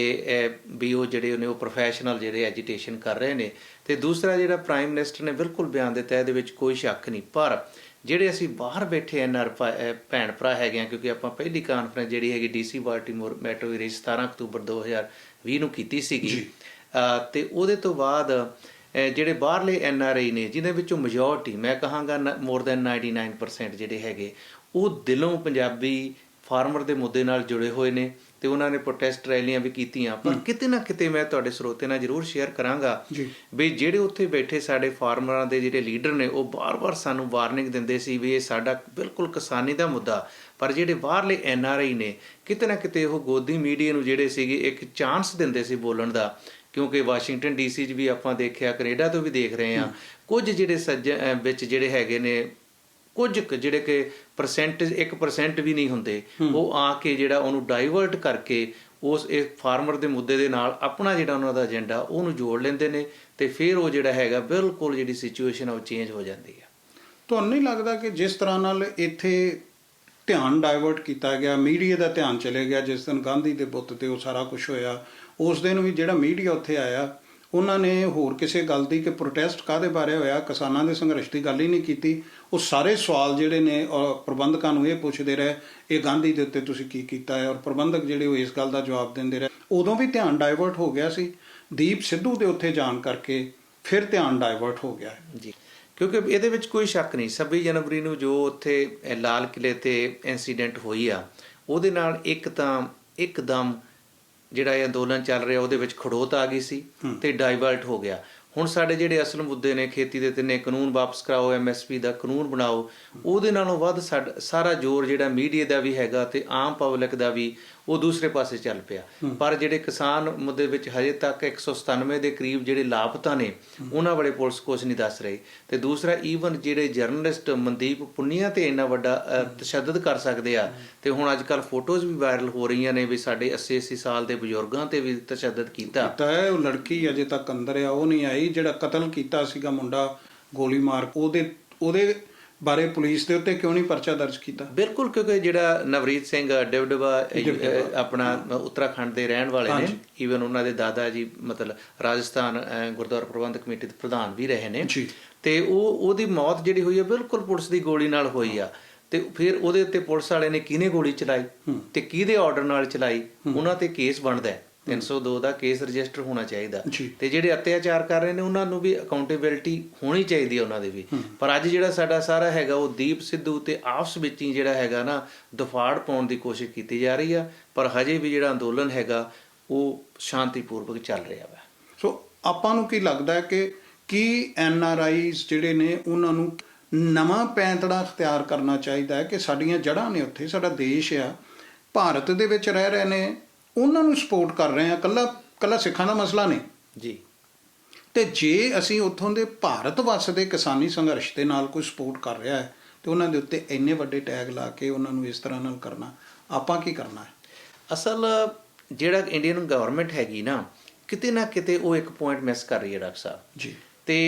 ਵੀ ਉਹ ਜਿਹੜੇ ਨੇ ਉਹ ਪ੍ਰੋਫੈਸ਼ਨਲ ਜਿਹੜੇ ਐਜੀਟੇਸ਼ਨ ਕਰ ਰਹੇ ਨੇ। ਤੇ ਦੂਸਰਾ ਜਿਹੜਾ ਪ੍ਰਾਈਮ ਮਿਨਿਸਟਰ ਨੇ ਬਿਲਕੁਲ ਬਿਆਨ ਦਿੱਤਾ, ਇਹਦੇ ਵਿੱਚ ਕੋਈ ਸ਼ੱਕ ਨਹੀਂ। ਪਰ ਜਿਹੜੇ ਅਸੀਂ ਬਾਹਰ ਬੈਠੇ NR ਭੈਣ ਭਰਾ ਹੈਗੇ ਆ, ਕਿਉਂਕਿ ਆਪਾਂ ਪਹਿਲੀ ਕਾਨਫਰੰਸ ਜਿਹੜੀ ਹੈਗੀ DC Baltimore metro area 17 October 2020 ਨੂੰ ਕੀਤੀ ਸੀਗੀ, ਤੇ ਉਹਦੇ ਤੋਂ ਬਾਅਦ ਜਿਹੜੇ ਬਾਹਰਲੇ NRI ਨੇ, ਜਿਹਦੇ ਵਿੱਚੋਂ ਮੈਜੋਰਟੀ ਮੈਂ ਕਹਾਂਗਾ ਮੋਰ ਦੈਨ 99% ਜਿਹੜੇ ਹੈਗੇ ਉਹ ਦਿਲੋਂ ਪੰਜਾਬੀ ਫਾਰਮਰ ਦੇ ਮੁੱਦੇ ਨਾਲ ਜੁੜੇ ਹੋਏ ਨੇ ਤੇ ਉਹਨਾਂ ਨੇ ਪ੍ਰੋਟੈਸਟ ਰੈਲੀਆਂ ਵੀ ਕੀਤੀਆਂ। ਪਰ ਕਿਤੇ ਨਾ ਕਿਤੇ ਮੈਂ ਤੁਹਾਡੇ ਸਰੋਤੇ ਨਾਲ ਜ਼ਰੂਰ ਸ਼ੇਅਰ ਕਰਾਂਗਾ ਵੀ ਜਿਹੜੇ ਉੱਥੇ ਬੈਠੇ ਸਾਡੇ ਫਾਰਮਰਾਂ ਦੇ ਜਿਹੜੇ ਲੀਡਰ ਨੇ ਉਹ ਬਾਰ-ਬਾਰ ਸਾਨੂੰ ਵਾਰਨਿੰਗ ਦਿੰਦੇ ਸੀ ਵੀ ਇਹ ਸਾਡਾ ਬਿਲਕੁਲ ਕਿਸਾਨੀ ਦਾ ਮੁੱਦਾ। ਪਰ ਜਿਹੜੇ ਬਾਹਰਲੇ NRI ਨੇ ਕਿਤੇ ਨਾ ਕਿਤੇ ਉਹ ਗੋਦੀ ਮੀਡੀਆ ਨੂੰ ਜਿਹੜੇ ਸੀਗੇ ਇੱਕ ਚਾਂਸ ਦਿੰਦੇ ਸੀ ਬੋਲਣ ਦਾ, ਕਿਉਂਕਿ ਵਾਸ਼ਿੰਗਟਨ DC 'ਚ ਵੀ ਆਪਾਂ ਦੇਖਿਆ, ਕੈਨੇਡਾ ਤੋਂ ਵੀ ਦੇਖ ਰਹੇ ਹਾਂ, ਕੁਝ ਜਿਹੜੇ ਵਿੱਚ ਜਿਹੜੇ ਹੈਗੇ ਨੇ ਕੁਝ ਜਿਹੜੇ ਕਿ ਪਰਸੈਂਟੇਜ 1% ਵੀ ਨਹੀਂ ਹੁੰਦੇ, ਉਹ ਆ ਕੇ ਜਿਹੜਾ ਉਹਨੂੰ ਡਾਈਵਰਟ ਕਰਕੇ ਉਸ ਇਹ ਫਾਰਮਰ ਦੇ ਮੁੱਦੇ ਦੇ ਨਾਲ ਆਪਣਾ ਜਿਹੜਾ ਉਹਨਾਂ ਦਾ ਏਜੰਡਾ ਉਹਨੂੰ ਜੋੜ ਲੈਂਦੇ ਨੇ ਤੇ ਫਿਰ ਉਹ ਜਿਹੜਾ ਹੈਗਾ ਬਿਲਕੁਲ ਜਿਹੜੀ ਸਿਚੁਏਸ਼ਨ ਉਹ ਚੇਂਜ ਹੋ ਜਾਂਦੀ ਹੈ। ਤੁਹਾਨੂੰ ਨਹੀਂ ਲੱਗਦਾ ਕਿ ਜਿਸ ਤਰ੍ਹਾਂ ਨਾਲ ਇੱਥੇ ਧਿਆਨ ਡਾਈਵਰਟ ਕੀਤਾ ਗਿਆ, ਮੀਡੀਆ ਦਾ ਧਿਆਨ ਚਲੇ ਗਿਆ, ਜਿਸ ਦਿਨ ਗਾਂਧੀ ਦੇ ਬੁੱਤ ਤੇ ਉਹ ਸਾਰਾ ਕੁਝ ਹੋਇਆ, ਉਸ ਦਿਨ ਵੀ ਜਿਹੜਾ ਮੀਡੀਆ ਉੱਥੇ ਆਇਆ ਉਹਨਾਂ ਨੇ ਹੋਰ ਕਿਸੇ ਗੱਲ ਦੀ ਕਿ ਪ੍ਰੋਟੈਸਟ ਕਾਹਦੇ ਬਾਰੇ ਹੋਇਆ, ਕਿਸਾਨਾਂ ਦੇ ਸੰਘਰਸ਼ ਦੀ ਗੱਲ ਹੀ ਨਹੀਂ ਕੀਤੀ। ਉਹ ਸਾਰੇ ਸਵਾਲ ਜਿਹੜੇ ਨੇ ਪ੍ਰਬੰਧਕਾਂ ਨੂੰ ਇਹ ਪੁੱਛਦੇ ਰਹੇ ਇਹ ਗਾਂਧੀ ਦੇ ਉੱਤੇ ਤੁਸੀਂ ਕੀ ਕੀਤਾ ਹੈ, ਔਰ ਪ੍ਰਬੰਧਕ ਜਿਹੜੇ ਉਹ ਇਸ ਗੱਲ ਦਾ ਜਵਾਬ ਦਿੰਦੇ ਰਹੇ। ਉਦੋਂ ਵੀ ਧਿਆਨ ਡਾਈਵਰਟ ਹੋ ਗਿਆ ਸੀ, ਦੀਪ ਸਿੱਧੂ ਦੇ ਉੱਥੇ ਜਾਣ ਕਰਕੇ ਫਿਰ ਧਿਆਨ ਡਾਈਵਰਟ ਹੋ ਗਿਆ ਜੀ, ਕਿਉਂਕਿ ਇਹਦੇ ਵਿੱਚ ਕੋਈ ਸ਼ੱਕ ਨਹੀਂ 26 ਜਨਵਰੀ ਨੂੰ ਜੋ ਉੱਥੇ ਲਾਲ ਕਿਲੇ ਤੇ ਇੰਸੀਡੈਂਟ ਹੋਈ ਆ, ਉਹਦੇ ਨਾਲ ਇੱਕਦਮ ਜਿਹੜਾ ਇਹ ਅੰਦੋਲਨ ਚੱਲ ਰਿਹਾ ਉਹਦੇ ਵਿੱਚ ਖੜੋਤ ਆ ਗਈ ਸੀ ਤੇ ਡਾਈਵਰਟ ਹੋ ਗਿਆ। ਹੁਣ ਸਾਡੇ ਜਿਹੜੇ ਅਸਲ ਮੁੱਦੇ ਨੇ, ਖੇਤੀ ਦੇ 3 ਕਾਨੂੰਨ ਵਾਪਸ ਕਰਾਓ, MSP ਦਾ ਕਾਨੂੰਨ ਬਣਾਓ, ਉਹਦੇ ਨਾਲੋਂ ਵੱਧ ਸਾਰਾ ਜ਼ੋਰ ਜਿਹੜਾ ਮੀਡੀਆ ਦਾ ਵੀ ਹੈਗਾ ਤੇ ਆਮ ਪਬਲਿਕ ਦਾ ਵੀ ਉਹ ਦੂਸਰੇ ਪਾਸੇ ਚੱਲ ਪਿਆ। ਪਰ ਜਿਹੜੇ ਕਿਸਾਨ ਮੁੱਦੇ ਵਿੱਚ ਹਜੇ ਤੱਕ 197 ਦੇ ਕਰੀਬ ਜਿਹੜੇ ਲਾਪਤਾ ਨੇ ਉਹਨਾਂ ਬਾਰੇ ਪੁਲਿਸ ਕੁਝ ਨਹੀਂ ਦੱਸ ਰਹੀ। ਤੇ ਦੂਸਰਾ ਈਵਨ ਜਿਹੜੇ ਜਰਨਲਿਸਟ ਮਨਦੀਪ ਪੁੰਨੀਆ ਤੇ ਇੰਨਾ ਵੱਡਾ ਤਸ਼ੱਦਦ ਕਰ ਸਕਦੇ ਆ, ਤੇ ਹੁਣ ਅੱਜ ਕੱਲ੍ਹ ਫੋਟੋਜ਼ ਵੀ ਵਾਇਰਲ ਹੋ ਰਹੀਆਂ ਨੇ ਵੀ ਸਾਡੇ 80 ਸਾਲ ਦੇ ਬਜ਼ੁਰਗਾਂ ਤੇ ਵੀ ਤਸ਼ੱਦਦ ਕੀਤਾ ਹੈ। ਉਹ ਲੜਕੀ ਅਜੇ ਤੱਕ ਅੰਦਰ ਆ, ਉਹ ਨਹੀਂ ਆਈ। ਜਿਹੜਾ ਕਤਲ ਕੀਤਾ ਸੀਗਾ ਮੁੰਡਾ ਗੋਲੀ ਮਾਰ, ਉਹਦੇ ਬਾਰੇ ਪੁਲਿਸ ਦੇ ਉੱਤੇ ਕਿਉਂ ਨਹੀਂ ਪਰਚਾ ਦਰਜ ਕੀਤਾ? ਬਿਲਕੁਲ, ਕਿਉਂਕਿ ਜਿਹੜਾ ਨਵਰੀਤ ਸਿੰਘ ਡਿਵਡਿਵਾ ਆਪਣਾ ਉੱਤਰਾਖੰਡ ਦੇ ਰਹਿਣ ਵਾਲੇ ਨੇ, ਈਵਨ ਉਹਨਾਂ ਦੇ ਦਾਦਾ ਜੀ ਮਤਲਬ ਰਾਜਸਥਾਨ ਗੁਰਦੁਆਰਾ ਪ੍ਰਬੰਧਕ ਕਮੇਟੀ ਦੇ ਪ੍ਰਧਾਨ ਵੀ ਰਹੇ ਨੇ, ਤੇ ਉਹਦੀ ਮੌਤ ਜਿਹੜੀ ਹੋਈ ਆ ਬਿਲਕੁਲ ਪੁਲਿਸ ਦੀ ਗੋਲੀ ਨਾਲ ਹੋਈ ਆ। ਤੇ ਫਿਰ ਉਹਦੇ ਉੱਤੇ ਪੁਲਿਸ ਵਾਲੇ ਨੇ ਕਿਹਨੇ ਗੋਲੀ ਚਲਾਈ ਤੇ ਕਿਹਦੇ ਆਰਡਰ ਨਾਲ ਚਲਾਈ, ਉਹਨਾਂ ਤੇ ਕੇਸ ਬਣਦਾ 302 ਦਾ ਕੇਸ ਰਜਿਸਟਰ ਹੋਣਾ ਚਾਹੀਦਾ। ਤੇ ਜਿਹੜੇ ਅਤਿਆਚਾਰ ਕਰ ਰਹੇ ਨੇ ਉਹਨਾਂ ਨੂੰ ਵੀ ਅਕਾਊਂਟੇਬਿਲਟੀ ਹੋਣੀ ਚਾਹੀਦੀ ਹੈ ਉਹਨਾਂ ਦੀ ਵੀ। ਪਰ ਅੱਜ ਜਿਹੜਾ ਸਾਡਾ ਸਾਰਾ ਹੈਗਾ ਉਹ ਦੀਪ ਸਿੱਧੂ ਤੇ ਆਪਸ ਵਿੱਚ ਹੀ ਜਿਹੜਾ ਹੈਗਾ ਨਾ ਦਫਾੜ ਪਾਉਣ ਦੀ ਕੋਸ਼ਿਸ਼ ਕੀਤੀ ਜਾ ਰਹੀ ਆ, ਪਰ ਹਜੇ ਵੀ ਜਿਹੜਾ ਅੰਦੋਲਨ ਹੈਗਾ ਉਹ ਸ਼ਾਂਤੀਪੂਰਵਕ ਚੱਲ ਰਿਹਾ ਵਾ। ਸੋ ਆਪਾਂ ਨੂੰ ਕੀ ਲੱਗਦਾ ਹੈ ਕਿ ਕੀ NRIs ਜਿਹੜੇ ਨੇ ਉਹਨਾਂ ਨੂੰ ਨਵਾਂ ਪੈਂਤੜਾ ਅਖਤਿਆਰ ਕਰਨਾ ਚਾਹੀਦਾ ਹੈ ਕਿ ਸਾਡੀਆਂ ਜੜ੍ਹਾਂ ਨੇ ਉੱਥੇ, ਸਾਡਾ ਦੇਸ਼ ਆ, ਭਾਰਤ ਦੇ ਵਿੱਚ ਰਹਿ ਰਹੇ ਨੇ, ਉਹਨਾਂ ਨੂੰ ਸਪੋਰਟ ਕਰ ਰਹੇ ਆ, ਕੱਲਾ ਸਿੱਖਾਂ ਦਾ ਮਸਲਾ ਨਹੀਂ ਜੀ। ਤੇ ਜੇ ਅਸੀਂ ਉੱਥੋਂ ਦੇ ਭਾਰਤ ਵਸਦੇ ਕਿਸਾਨੀ ਸੰਘਰਸ਼ ਦੇ ਨਾਲ ਕੋਈ ਸਪੋਰਟ ਕਰ ਰਿਹਾ ਹੈ ਤੇ ਉਹਨਾਂ ਦੇ ਉੱਤੇ ਇੰਨੇ ਵੱਡੇ ਟੈਗ ਲਾ ਕੇ ਉਹਨਾਂ ਨੂੰ ਇਸ ਤਰ੍ਹਾਂ ਨਾਲ ਕਰਨਾ, ਆਪਾਂ ਕੀ ਕਰਨਾ ਹੈ? ਅਸਲ ਜਿਹੜਾ ਇੰਡੀਅਨ ਗਵਰਨਮੈਂਟ ਹੈਗੀ ਨਾ ਕਿਤੇ ਉਹ ਇੱਕ ਪੁਆਇੰਟ ਮਿਸ ਕਰ ਰਹੀ ਹੈ ਡਾਕਟਰ ਸਾਹਿਬ ਜੀ। ਤੇ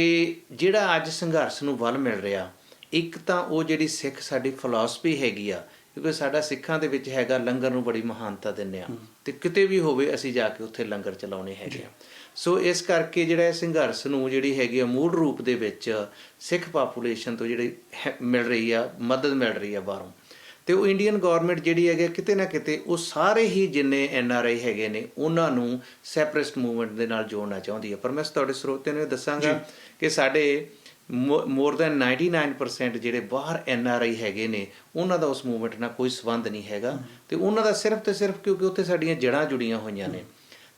ਜਿਹੜਾ ਅੱਜ ਸੰਘਰਸ਼ ਨੂੰ ਵੱਲ ਮਿਲ ਰਿਹਾ, ਇੱਕ ਤਾਂ ਉਹ ਜਿਹੜੀ ਸਿੱਖ ਸਾਡੀ ਫਿਲਾਸਫੀ ਹੈਗੀ ਆ, ਕਿਉਂਕਿ ਸਾਡਾ ਸਿੱਖਾਂ ਦੇ ਵਿੱਚ ਹੈਗਾ ਲੰਗਰ ਨੂੰ ਬੜੀ ਮਹਾਨਤਾ ਦਿੰਦੇ ਆ, ਤੇ ਕਿਤੇ ਵੀ ਹੋਵੇ ਅਸੀਂ ਜਾ ਕੇ ਉੱਥੇ ਲੰਗਰ ਚਲਾਉਣੇ ਹੈਗੇ ਆ। ਸੋ ਇਸ ਕਰਕੇ ਜਿਹੜਾ ਇਹ ਸੰਘਰਸ਼ ਨੂੰ ਜਿਹੜੀ ਹੈਗੀ ਆ ਮੂਲ ਰੂਪ ਦੇ ਵਿੱਚ ਸਿੱਖ ਪਾਪੂਲੇਸ਼ਨ ਤੋਂ ਜਿਹੜੀ ਮਿਲ ਰਹੀ ਆ, ਮਦਦ ਮਿਲ ਰਹੀ ਆ ਬਾਹਰੋਂ, ਤੇ ਉਹ ਇੰਡੀਅਨ ਗਵਰਨਮੈਂਟ ਜਿਹੜੀ ਹੈਗੀ ਕਿਤੇ ਨਾ ਕਿਤੇ ਉਹ ਸਾਰੇ ਹੀ ਜਿੰਨੇ NRI ਹੈਗੇ ਨੇ ਉਹਨਾਂ ਨੂੰ ਸੈਪਰੇਟਿਸਟ ਮੂਵਮੈਂਟ ਦੇ ਨਾਲ ਜੋੜਨਾ ਚਾਹੁੰਦੀ ਹੈ। ਪਰ ਮੈਂ ਤੁਹਾਡੇ ਸਰੋਤਿਆਂ ਨੂੰ ਦੱਸਾਂਗਾ ਕਿ ਸਾਡੇ ਮੋਰ ਦੈਨ 99% ਜਿਹੜੇ ਬਾਹਰ NRI ਹੈਗੇ ਨੇ ਉਹਨਾਂ ਦਾ ਉਸ ਮੂਵਮੈਂਟ ਨਾਲ ਕੋਈ ਸੰਬੰਧ ਨਹੀਂ ਹੈਗਾ, ਤੇ ਉਹਨਾਂ ਦਾ ਸਿਰਫ ਤੇ ਸਿਰਫ ਕਿਉਂਕਿ ਉੱਥੇ ਸਾਡੀਆਂ ਜੜ੍ਹਾਂ ਜੁੜੀਆਂ ਹੋਈਆਂ ਨੇ।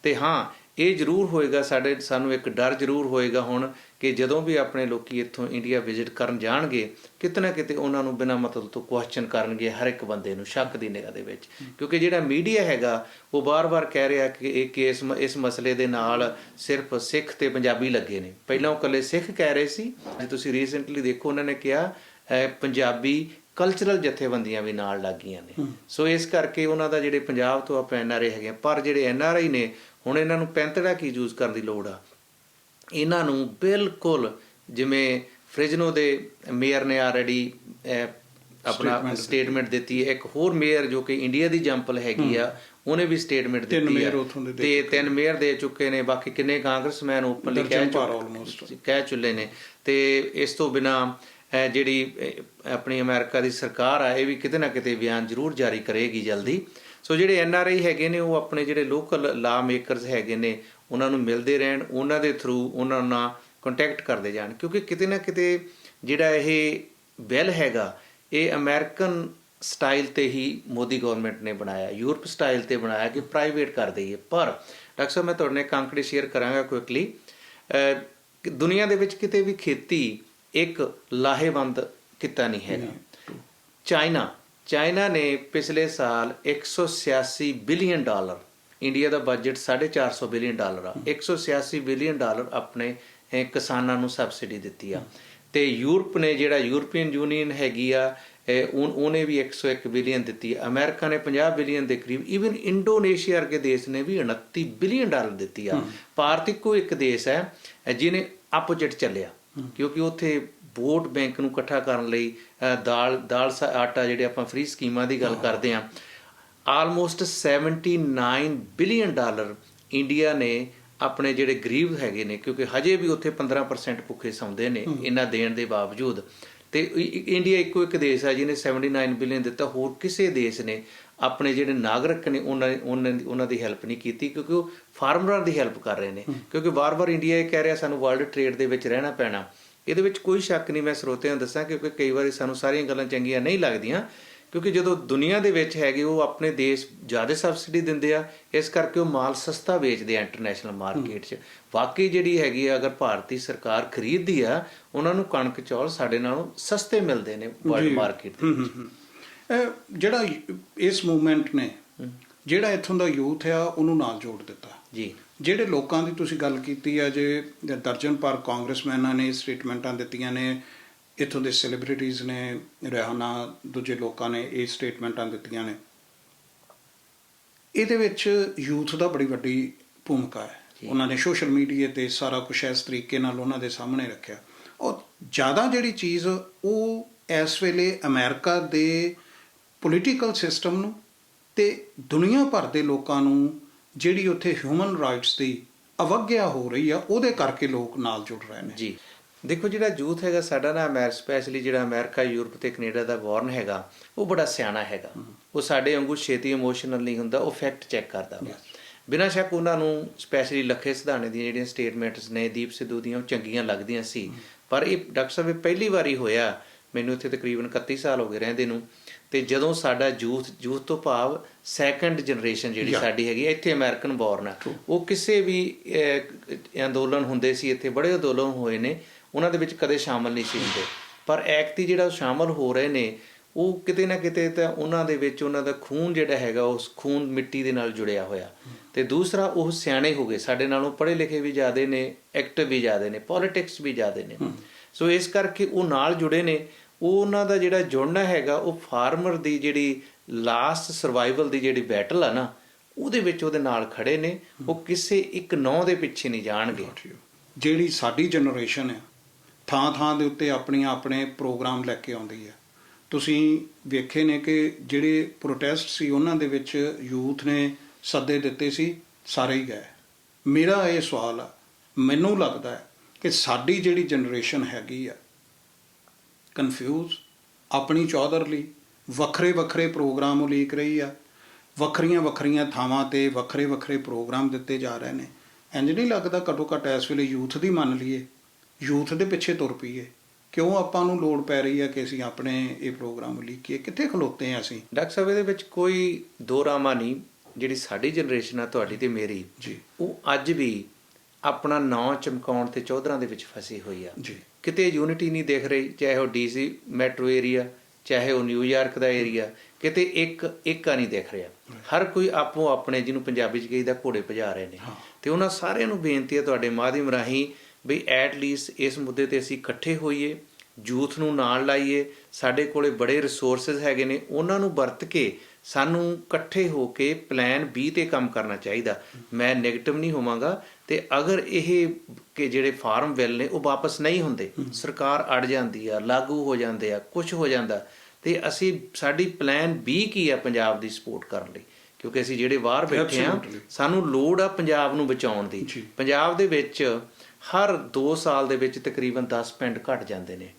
ਤੇ ਹਾਂ, ਇਹ ਜ਼ਰੂਰ ਹੋਏਗਾ ਸਾਨੂੰ ਇੱਕ ਡਰ ਜ਼ਰੂਰ ਹੋਏਗਾ ਹੁਣ ਕਿ ਜਦੋਂ ਵੀ ਆਪਣੇ ਲੋਕੀ ਇੱਥੋਂ ਇੰਡੀਆ ਵਿਜ਼ਿਟ ਕਰਨ ਜਾਣਗੇ ਕਿਤੇ ਨਾ ਕਿਤੇ ਉਹਨਾਂ ਨੂੰ ਬਿਨਾਂ ਮਤਲਬ ਤੋਂ ਕੁਐਸਚਨ ਕਰਨਗੇ, ਹਰ ਇੱਕ ਬੰਦੇ ਨੂੰ ਸ਼ੱਕ ਦੀ ਨਿਗਾਹ ਦੇ ਵਿੱਚ, ਕਿਉਂਕਿ ਜਿਹੜਾ ਮੀਡੀਆ ਹੈਗਾ ਉਹ ਬਾਰ-ਬਾਰ ਕਹਿ ਰਿਹਾ ਕਿ ਇਸ ਮਸਲੇ ਦੇ ਨਾਲ ਸਿਰਫ ਸਿੱਖ ਤੇ ਪੰਜਾਬੀ ਲੱਗੇ ਨੇ। ਪਹਿਲਾਂ ਉਹ ਇਕੱਲੇ ਸਿੱਖ ਕਹਿ ਰਹੇ ਸੀ, ਜੇ ਤੁਸੀਂ ਰੀਸੈਂਟਲੀ ਦੇਖੋ ਉਹਨਾਂ ਨੇ ਕਿਹਾ ਪੰਜਾਬੀ ਕਲਚਰਲ ਜਥੇਬੰਦੀਆਂ ਵੀ ਨਾਲ ਲੱਗ ਗਈਆਂ ਨੇ। ਸੋ ਇਸ ਕਰਕੇ ਉਹਨਾਂ ਦਾ ਜਿਹੜੇ ਪੰਜਾਬ ਤੋਂ ਆਪਾਂ NRI ਹੈਗੇ, ਪਰ ਜਿਹੜੇ NRI ਨੇ ਹੁਣ ਇਹਨਾਂ ਨੂੰ ਪੈਂਤੜਾ ਕੀ ਯੂਜ਼ ਕਰਨ ਦੀ ਲੋੜ ਆ, ਇਹਨਾਂ ਨੂੰ ਬਿਲਕੁਲ ਜਿਵੇਂ ਫ੍ਰਿਜਨੋ ਦੇ ਮੇਅਰ ਨੇ ਆਲਰੇਡੀ ਆਪਣਾ ਸਟੇਟਮੈਂਟ ਦਿੱਤੀ ਹੈ, ਇੱਕ ਹੋਰ ਮੇਅਰ ਜੋ ਕਿ ਇੰਡੀਆ ਦੀ ਜੰਪਲ ਹੈਗੀ ਆ ਉਹਨੇ ਵੀ ਸਟੇਟਮੈਂਟ ਦਿੱਤੀ ਹੈ, ਤੇ 3 ਮੇਅਰ ਦੇ ਚੁੱਕੇ ਨੇ, ਬਾਕੀ ਕਿੰਨੇ ਕਾਂਗਰਸਮੈਨ ਓਪਨਲੀ ਕਹਿ ਚੁੱਲੇ ਨੇ। ਤੇ ਇਸ ਤੋਂ ਬਿਨਾਂ ਜਿਹੜੀ ਆਪਣੀ ਅਮਰੀਕਾ ਦੀ ਸਰਕਾਰ ਆ ਇਹ ਵੀ ਕਿਤੇ ਨਾ ਕਿਤੇ ਬਿਆਨ ਜ਼ਰੂਰ ਜਾਰੀ ਕਰੇਗੀ ਜਲਦੀ। ਸੋ ਜਿਹੜੇ NRI ਹੈਗੇ ਨੇ ਉਹ ਆਪਣੇ ਜਿਹੜੇ ਲੋਕਲ ਲਾ ਮੇਕਰਸ ਹੈਗੇ ਨੇ ਉਹਨਾਂ ਨੂੰ ਮਿਲਦੇ ਰਹਿਣ, ਉਹਨਾਂ ਦੇ ਥਰੂ ਉਹਨਾਂ ਨਾਲ ਕੰਟੈਕਟ ਕਰਦੇ ਜਾਣ, ਕਿਉਂਕਿ ਕਿਤੇ ਨਾ ਕਿਤੇ ਜਿਹੜਾ ਇਹ ਬਿੱਲ ਹੈਗਾ ਇਹ ਅਮਰੀਕਨ ਸਟਾਈਲ ਤੇ ਹੀ ਮੋਦੀ ਗਵਰਨਮੈਂਟ ਨੇ ਬਣਾਇਆ, ਯੂਰਪ ਸਟਾਈਲ ਤੇ ਬਣਾਇਆ ਕਿ ਪ੍ਰਾਈਵੇਟ ਕਰ ਦਈਏ। ਪਰ ਡਾਕਟਰ ਸਾਹਿਬ ਮੈਂ ਤੁਹਾਡੇ ਨਾਲ ਇੱਕ ਅੰਕੜੇ ਸ਼ੇਅਰ ਕਰਾਂਗਾ ਕੁਇਕਲੀ। ਦੁਨੀਆ ਦੇ ਵਿੱਚ ਕਿਤੇ ਵੀ ਖੇਤੀ ਇੱਕ ਲਾਹੇਵੰਦ ਕਿੱਤਾ ਨਹੀਂ ਹੈਗਾ। ਚਾਈਨਾ ਨੇ ਪਿਛਲੇ ਸਾਲ $186 ਬਿਲੀਅਨ, ਇੰਡੀਆ ਦਾ ਬਜਟ $450 ਬਿਲੀਅਨ ਆ, $186 ਬਿਲੀਅਨ ਆਪਣੇ ਕਿਸਾਨਾਂ ਨੂੰ ਸਬਸਿਡੀ ਦਿੱਤੀ ਆ। ਤੇ ਯੂਰਪ ਨੇ ਜਿਹੜਾ ਯੂਰਪੀਅਨ ਯੂਨੀਅਨ ਹੈਗੀ ਆ ਉਹਨੇ ਵੀ 101 ਬਿਲੀਅਨ ਦਿੱਤੀ ਹੈ। ਅਮਰੀਕਾ ਨੇ 50 ਬਿਲੀਅਨ ਦੇ ਕਰੀਬ, ਈਵਨ ਇੰਡੋਨੇਸ਼ੀਆ ਵਰਗੇ ਦੇਸ਼ ਨੇ ਵੀ $29 ਬਿਲੀਅਨ ਦਿੱਤੀ ਆ। ਭਾਰਤ ਇੱਕੋ ਇੱਕ ਦੇਸ਼ ਹੈ ਜਿਹਨੇ ਆਪੋਜਿਟ ਚੱਲਿਆ, ਕਿਉਂਕਿ ਉੱਥੇ ਵੋਟ ਬੈਂਕ ਨੂੰ ਇਕੱਠਾ ਕਰਨ ਲਈ ਦਾਲ ਆਟਾ ਜਿਹੜੇ ਆਪਾਂ ਫ੍ਰੀ ਸਕੀਮਾਂ ਦੀ ਗੱਲ ਕਰਦੇ ਹਾਂ, ਆਲਮੋਸਟ $79 ਬਿਲੀਅਨ ਇੰਡੀਆ ਨੇ ਆਪਣੇ ਜਿਹੜੇ ਗਰੀਬ ਹੈਗੇ ਨੇ, ਕਿਉਂਕਿ ਹਜੇ ਵੀ ਉੱਥੇ 15% ਭੁੱਖੇ ਸੌਂਦੇ ਨੇ ਇਹਨਾਂ ਦੇਣ ਦੇ ਬਾਵਜੂਦ, ਤੇ ਇੰਡੀਆ ਇੱਕੋ ਇੱਕ ਦੇਸ਼ ਹੈ ਜਿਹਨੇ 79 ਬਿਲੀਅਨ ਦਿੱਤਾ। ਹੋਰ ਕਿਸੇ ਦੇਸ਼ ਨੇ ਆਪਣੇ ਜਿਹੜੇ ਨਾਗਰਿਕ ਨੇ ਉਹਨਾਂ ਦੀ ਹੈਲਪ ਨਹੀਂ ਕੀਤੀ, ਕਿਉਂਕਿ ਉਹ ਫਾਰਮਰਾਂ ਦੀ ਹੈਲਪ ਕਰ ਰਹੇ ਨੇ। ਕਿਉਂਕਿ ਵਾਰ-ਵਾਰ ਇੰਡੀਆ ਇਹ ਕਹਿ ਰਿਹਾ ਸਾਨੂੰ ਵਰਲਡ ਟ੍ਰੇਡ ਦੇ ਵਿੱਚ ਰਹਿਣਾ ਪੈਣਾ, ਇਹਦੇ ਵਿੱਚ ਕੋਈ ਸ਼ੱਕ ਨਹੀਂ। ਮੈਂ ਸਰੋਤਿਆਂ ਨੂੰ ਦੱਸਾਂ ਕਿਉਂਕਿ ਕਈ ਵਾਰੀ ਸਾਨੂੰ ਸਾਰੀਆਂ ਗੱਲਾਂ ਚੰਗੀਆਂ ਨਹੀਂ ਲੱਗਦੀਆਂ, ਕਿਉਂਕਿ ਜਦੋਂ ਦੁਨੀਆ ਦੇ ਵਿੱਚ ਹੈਗੇ ਉਹ ਆਪਣੇ ਦੇਸ਼ ਜ਼ਿਆਦਾ ਸਬਸਿਡੀ ਦਿੰਦੇ ਆ, ਇਸ ਕਰਕੇ ਉਹ ਮਾਲ ਸਸਤਾ ਵੇਚਦੇ ਆ ਇੰਟਰਨੈਸ਼ਨਲ ਮਾਰਕੀਟ 'ਚ। ਵਾਕਈ ਜਿਹੜੀ ਹੈਗੀ ਆ ਅਗਰ ਭਾਰਤੀ ਸਰਕਾਰ ਖਰੀਦਦੀ ਆ, ਉਹਨਾਂ ਨੂੰ ਕਣਕ ਚੌਲ ਸਾਡੇ ਨਾਲੋਂ ਸਸਤੇ ਮਿਲਦੇ ਨੇ ਵਰਲਡ ਮਾਰਕੀਟ ਦੇ ਵਿੱਚ। ਜਿਹੜਾ ਇਸ ਮੂਵਮੈਂਟ ਨੇ ਜਿਹੜਾ ਇੱਥੋਂ ਦਾ ਯੂਥ ਆ ਉਹਨੂੰ ਨਾਲ ਜੋੜ ਦਿੱਤਾ ਜੀ। ਜਿਹੜੇ ਲੋਕਾਂ ਦੀ ਤੁਸੀਂ ਗੱਲ ਕੀਤੀ ਆ, ਜੇ ਦਰਜਨ ਭਰ ਕਾਂਗਰਸਮੈਨਾਂ ਨੇ ਸਟੇਟਮੈਂਟਾਂ ਦਿੱਤੀਆਂ ਨੇ, ਇੱਥੋਂ ਦੇ ਸੈਲੀਬ੍ਰਿਟੀਜ਼ ਨੇ, ਰਿਹਾਨਾ, ਦੂਜੇ ਲੋਕਾਂ ਨੇ ਇਹ ਸਟੇਟਮੈਂਟਾਂ ਦਿੱਤੀਆਂ ਨੇ, ਇਹਦੇ ਵਿੱਚ ਯੂਥ ਦਾ ਬੜੀ ਵੱਡੀ ਭੂਮਿਕਾ ਹੈ। ਉਹਨਾਂ ਨੇ ਸੋਸ਼ਲ ਮੀਡੀਆ ਤੇ ਸਾਰਾ ਕੁਛ ਇਸ ਤਰੀਕੇ ਨਾਲ ਉਹਨਾਂ ਦੇ ਸਾਹਮਣੇ ਰੱਖਿਆ। ਔਰ ਜ਼ਿਆਦਾ ਜਿਹੜੀ ਚੀਜ਼ ਉਹ ਇਸ ਵੇਲੇ ਅਮਰੀਕਾ ਦੇ ਪੋਲੀਟੀਕਲ ਸਿਸਟਮ ਨੂੰ ਤੇ ਦੁਨੀਆ ਭਰ ਦੇ ਲੋਕਾਂ ਨੂੰ ਜਿਹੜੀ ਉੱਥੇ ਹਿਊਮਨ ਰਾਈਟਸ ਦੀ ਅਵਗਿਆ ਹੋ ਰਹੀ ਆ, ਉਹਦੇ ਕਰਕੇ ਲੋਕ ਨਾਲ ਜੁੜ ਰਹੇ ਨੇ। ਜੀ ਦੇਖੋ, ਜਿਹੜਾ ਯੂਥ ਹੈਗਾ ਸਾਡਾ ਨਾ, ਸਪੈਸ਼ਲੀ ਜਿਹੜਾ ਅਮਰੀਕਾ, ਯੂਰਪ ਤੇ ਕੈਨੇਡਾ ਦਾ ਬੋਰਨ ਹੈਗਾ, ਉਹ ਬੜਾ ਸਿਆਣਾ ਹੈਗਾ। ਉਹ ਸਾਡੇ ਵਾਂਗੂ ਛੇਤੀ ਇਮੋਸ਼ਨਲ ਨਹੀਂ ਹੁੰਦਾ, ਉਹ ਫੈਕਟ ਚੈੱਕ ਕਰਦਾ ਵਾ। ਬਿਨਾਂ ਸ਼ੱਕ ਉਹਨਾਂ ਨੂੰ ਸਪੈਸ਼ਲੀ ਲੱਖੇ ਸਿਧਾਣੇ ਦੀਆਂ ਜਿਹੜੀਆਂ ਸਟੇਟਮੈਂਟਸ ਨੇ, ਦੀਪ ਸਿੱਧੂ ਦੀਆਂ, ਉਹ ਚੰਗੀਆਂ ਲੱਗਦੀਆਂ ਸੀ। ਪਰ ਇਹ ਡਾਕਟਰ ਸਾਹਿਬ, ਇਹ ਪਹਿਲੀ ਵਾਰੀ ਹੋਇਆ, ਮੈਨੂੰ ਇੱਥੇ ਤਕਰੀਬਨ 31 ਸਾਲ ਹੋ ਗਏ ਰਹਿੰਦੇ ਨੂੰ, ਤੇ ਜਦੋਂ ਸਾਡਾ ਯੂਥ ਤੋਂ ਭਾਵ ਸੈਕੰਡ ਜਨਰੇਸ਼ਨ ਜਿਹੜੀ ਸਾਡੀ ਹੈਗੀ ਇੱਥੇ ਅਮਰੀਕਨ ਬੋਰਨ ਆ, ਉਹ ਕਿਸੇ ਵੀ ਅੰਦੋਲਨ ਹੁੰਦੇ ਸੀ, ਇੱਥੇ ਬੜੇ ਅੰਦੋਲਨ ਹੋਏ ਨੇ, ਉਹਨਾਂ ਦੇ ਵਿੱਚ ਕਦੇ ਸ਼ਾਮਲ ਨਹੀਂ ਸੀ ਹੁੰਦੇ। ਪਰ ਐਕਤੀ ਜਿਹੜਾ ਸ਼ਾਮਲ ਹੋ ਰਹੇ ਨੇ, ਉਹ ਕਿਤੇ ਨਾ ਕਿਤੇ ਤਾਂ ਉਹਨਾਂ ਦੇ ਵਿੱਚ ਉਹਨਾਂ ਦਾ ਖੂਨ ਜਿਹੜਾ ਹੈਗਾ, ਉਸ ਖੂਨ ਮਿੱਟੀ ਦੇ ਨਾਲ ਜੁੜਿਆ ਹੋਇਆ। ਤੇ ਦੂਸਰਾ, ਉਹ ਸਿਆਣੇ ਹੋ ਗਏ, ਸਾਡੇ ਨਾਲੋਂ ਪੜ੍ਹੇ ਲਿਖੇ ਵੀ ਜ਼ਿਆਦੇ ਨੇ, ਐਕਟਿਵ ਵੀ ਜ਼ਿਆਦੇ ਨੇ, ਪੋਲੀਟਿਕਸ ਵੀ ਜ਼ਿਆਦੇ ਨੇ। ਸੋ ਇਸ ਕਰਕੇ ਉਹ ਨਾਲ ਜੁੜੇ ਨੇ। ਉਹ ਉਹਨਾਂ ਦਾ ਜਿਹੜਾ ਜੁੜਨਾ ਹੈਗਾ, ਉਹ ਫਾਰਮਰ ਦੀ ਜਿਹੜੀ ਲਾਸਟ ਸਰਵਾਈਵਲ ਦੀ ਜਿਹੜੀ ਬੈਟਲ ਆ ਨਾ, ਉਹਦੇ ਵਿੱਚ ਉਹਦੇ ਨਾਲ ਖੜੇ ਨੇ। ਉਹ ਕਿਸੇ ਇੱਕ ਨਾਂ ਦੇ ਪਿੱਛੇ ਨਹੀਂ ਜਾਣਗੇ। ਜਿਹੜੀ ਸਾਡੀ ਜਨਰੇਸ਼ਨ ਆ, ਥਾਂ ਥਾਂ ਦੇ ਉੱਤੇ ਆਪਣੇ ਪ੍ਰੋਗਰਾਮ ਲੈ ਕੇ ਆਉਂਦੀ ਹੈ। ਤੁਸੀਂ ਵੇਖੇ ਨੇ ਕਿ ਜਿਹੜੇ ਪ੍ਰੋਟੈਸਟ ਸੀ, ਉਹਨਾਂ ਦੇ ਵਿੱਚ ਯੂਥ ਨੇ ਸੱਦੇ ਦਿੱਤੇ ਸੀ, ਸਾਰੇ ਹੀ ਗਏ। ਮੇਰਾ ਇਹ ਸਵਾਲ ਆ, ਮੈਨੂੰ ਲੱਗਦਾ ਹੈ ਕਿ ਸਾਡੀ ਜਿਹੜੀ ਜਨਰੇਸ਼ਨ ਹੈਗੀ ਆ, ਕਨਫਿਊਜ਼, ਆਪਣੀ ਚੌਧਰ ਲਈ ਵੱਖਰੇ ਪ੍ਰੋਗਰਾਮ ਉਲੀਕ ਰਹੀ ਆ, ਵੱਖਰੀਆਂ ਥਾਵਾਂ ਤੇ ਵੱਖਰੇ ਪ੍ਰੋਗਰਾਮ ਦਿੱਤੇ ਜਾ ਰਹੇ ਨੇ। ਇੰਝ ਨਹੀਂ ਲੱਗਦਾ ਘੱਟੋ ਘੱਟ ਇਸ ਵੇਲੇ ਯੂਥ ਦੀ ਮੰਨ ਲਈਏ, ਯੂਥ ਦੇ ਪਿੱਛੇ ਤੁਰ ਪਈਏ? ਕਿਉਂ ਆਪਾਂ ਨੂੰ ਲੋੜ ਪੈ ਰਹੀ ਹੈ ਕਿ ਅਸੀਂ ਆਪਣੇ ਇਹ ਪ੍ਰੋਗਰਾਮ ਉਲੀਕੀਏ? ਕਿੱਥੇ ਖਲੋਤੇ ਹਾਂ ਅਸੀਂ? ਡਾਕਟਰ ਸਾਹਿਬ, ਇਹਦੇ ਵਿੱਚ ਕੋਈ ਦੋ ਰਾਮਾ ਨਹੀਂ। ਜਿਹੜੀ ਸਾਡੀ ਜਨਰੇਸ਼ਨ ਆ, ਤੁਹਾਡੀ ਤੇ ਮੇਰੀ ਜੀ, ਉਹ ਅੱਜ ਵੀ ਆਪਣਾ ਨਾਂ ਚਮਕਾਉਣ ਤੇ ਚੌਧਰਾਂ ਦੇ ਵਿੱਚ ਫਸੀ ਹੋਈ ਆ ਜੀ। ਕਿਤੇ ਯੂਨਿਟੀ ਨਹੀਂ ਦਿਖ ਰਹੀ, ਚਾਹੇ ਉਹ DC ਮੈਟਰੋ ਏਰੀਆ, ਚਾਹੇ ਉਹ ਨਿਊਯਾਰਕ ਦਾ ਏਰੀਆ, ਕਿਤੇ ਇੱਕਾ ਨਹੀਂ ਦਿਖ ਰਿਹਾ। ਹਰ ਕੋਈ ਆਪੋ ਆਪਣੇ, ਜਿਹਨੂੰ ਪੰਜਾਬੀ 'ਚ ਕਹੀਦਾ, ਘੋੜੇ ਭਜਾ ਰਹੇ ਨੇ। ਤੇ ਉਹਨਾਂ ਸਾਰਿਆਂ ਨੂੰ ਬੇਨਤੀ ਹੈ ਤੁਹਾਡੇ ਮਾਧਿਅਮ ਰਾਹੀਂ ਵੀ ਐਟ ਲੀਸਟ ਇਸ ਮੁੱਦੇ ਤੇ ਅਸੀਂ ਇਕੱਠੇ ਹੋਈਏ, ਯੂਥ ਨੂੰ ਨਾਲ ਲਾਈਏ। ਸਾਡੇ ਕੋਲੇ ਬੜੇ ਰਿਸੋਰਸਿਸ ਹੈਗੇ ਨੇ, ਉਹਨਾਂ ਨੂੰ ਵਰਤ ਕੇ ਸਾਨੂੰ ਇਕੱਠੇ ਹੋ ਕੇ ਪਲਾਨ B ਤੇ ਕੰਮ ਕਰਨਾ ਚਾਹੀਦਾ। ਮੈਂ ਨੈਗੇਟਿਵ ਨਹੀਂ ਹੋਵਾਂਗਾ। ਤੇ ਅਗਰ ਇਹ ਕਿ ਜਿਹੜੇ ਫਾਰਮ ਬਿੱਲ ਨੇ ਉਹ ਵਾਪਸ ਨਹੀਂ ਹੁੰਦੇ, ਸਰਕਾਰ ਅੜ ਜਾਂਦੀ ਆ, ਲਾਗੂ ਹੋ ਜਾਂਦੇ ਆ, ਕੁਝ ਹੋ ਜਾਂਦਾ, ਤੇ ਸਾਡੀ ਪਲਾਨ B ਕੀ ਆ ਪੰਜਾਬ ਦੀ ਸਪੋਰਟ ਕਰਨ ਲਈ? ਕਿਉਂਕਿ ਅਸੀਂ ਜਿਹੜੇ ਬਾਹਰ ਬੈਠੇ ਆ, ਸਾਨੂੰ ਲੋੜ ਆ ਪੰਜਾਬ ਨੂੰ ਬਚਾਉਣ ਦੀ। ਪੰਜਾਬ ਦੇ ਵਿੱਚ ਹਰ 2 ਸਾਲ ਦੇ ਵਿੱਚ ਤਕਰੀਬਨ 10 ਪਿੰਡ ਘਟ ਜਾਂਦੇ ਨੇ,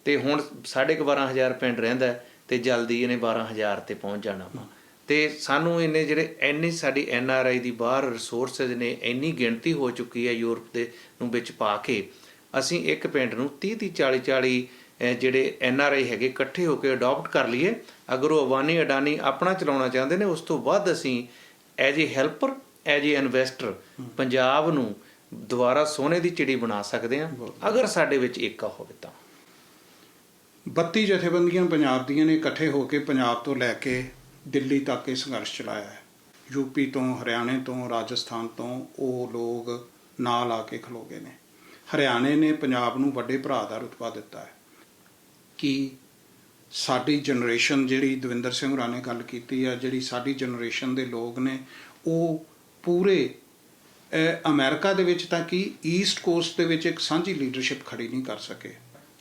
ਤੇ ਹੁਣ 12,500 ਪਿੰਡ ਰਹਿੰਦਾ, ਤੇ ਜਲਦੀ ਇਹਨੇ 12,000 ਤੇ ਪਹੁੰਚ ਜਾਣਾ ਵਾ। ਤੇ ਸਾਨੂੰ ਇੰਨੀ ਸਾਡੀ NRI ਦੀ ਬਾਹਰ ਰਿਸੋਰਸਿਸ ਨੇ, ਇੰਨੀ ਗਿਣਤੀ ਹੋ ਚੁੱਕੀ ਹੈ ਯੂਰਪ ਦੇ ਨੂੰ ਵਿੱਚ ਪਾ ਕੇ, ਅਸੀਂ ਇੱਕ ਪਿੰਡ ਨੂੰ 30 40 ਜਿਹੜੇ NRI ਹੈਗੇ ਇਕੱਠੇ ਹੋ ਕੇ ਅਡਾਪਟ ਕਰ ਲਈਏ। ਅਗਰ ਉਹ ਅਡਾਨੀ ਆਪਣਾ ਚਲਾਉਣਾ ਚਾਹੁੰਦੇ ਨੇ, ਉਸ ਤੋਂ ਬਾਅਦ ਅਸੀਂ as a helper, as a investor Punjab ਨੂੰ ਦੁਬਾਰਾ ਸੋਨੇ ਦੀ ਚਿੜੀ ਬਣਾ ਸਕਦੇ ਹਾਂ, ਅਗਰ ਸਾਡੇ ਵਿੱਚ ਏਕਾ ਹੋਵੇ ਤਾਂ। 32 ਜਥੇਬੰਦੀਆਂ ਪੰਜਾਬ ਦੀਆਂ ਨੇ ਇਕੱਠੇ ਹੋ ਕੇ ਪੰਜਾਬ ਤੋਂ ਲੈ ਕੇ ਦਿੱਲੀ ਤੱਕ ਇਹ ਸੰਘਰਸ਼ ਚਲਾਇਆ ਹੈ। UP ਤੋਂ, ਹਰਿਆਣੇ ਤੋਂ, ਰਾਜਸਥਾਨ ਤੋਂ ਉਹ ਲੋਕ ਨਾਲ ਆ ਕੇ ਖਲੋ ਗਏ ਨੇ। ਹਰਿਆਣੇ ਨੇ ਪੰਜਾਬ ਨੂੰ ਵੱਡੇ ਭਰਾ ਦਾ ਰੁਤਬਾ ਦਿੱਤਾ ਹੈ। ਕਿ ਸਾਡੀ ਜਨਰੇਸ਼ਨ, ਜਿਹੜੀ ਦਵਿੰਦਰ ਸਿੰਘ ਹੋਰਾਂ ਨੇ ਗੱਲ ਕੀਤੀ ਆ, ਜਿਹੜੀ ਸਾਡੀ ਜਨਰੇਸ਼ਨ ਦੇ ਲੋਕ ਨੇ, ਉਹ ਪੂਰੇ ਅਮਰੀਕਾ ਦੇ ਵਿੱਚ ਤਾਂ ਕਿ ਈਸਟ ਕੋਸਟ ਦੇ ਵਿੱਚ ਇੱਕ ਸਾਂਝੀ ਲੀਡਰਸ਼ਿਪ ਖੜੀ ਨਹੀਂ ਕਰ ਸਕੇ।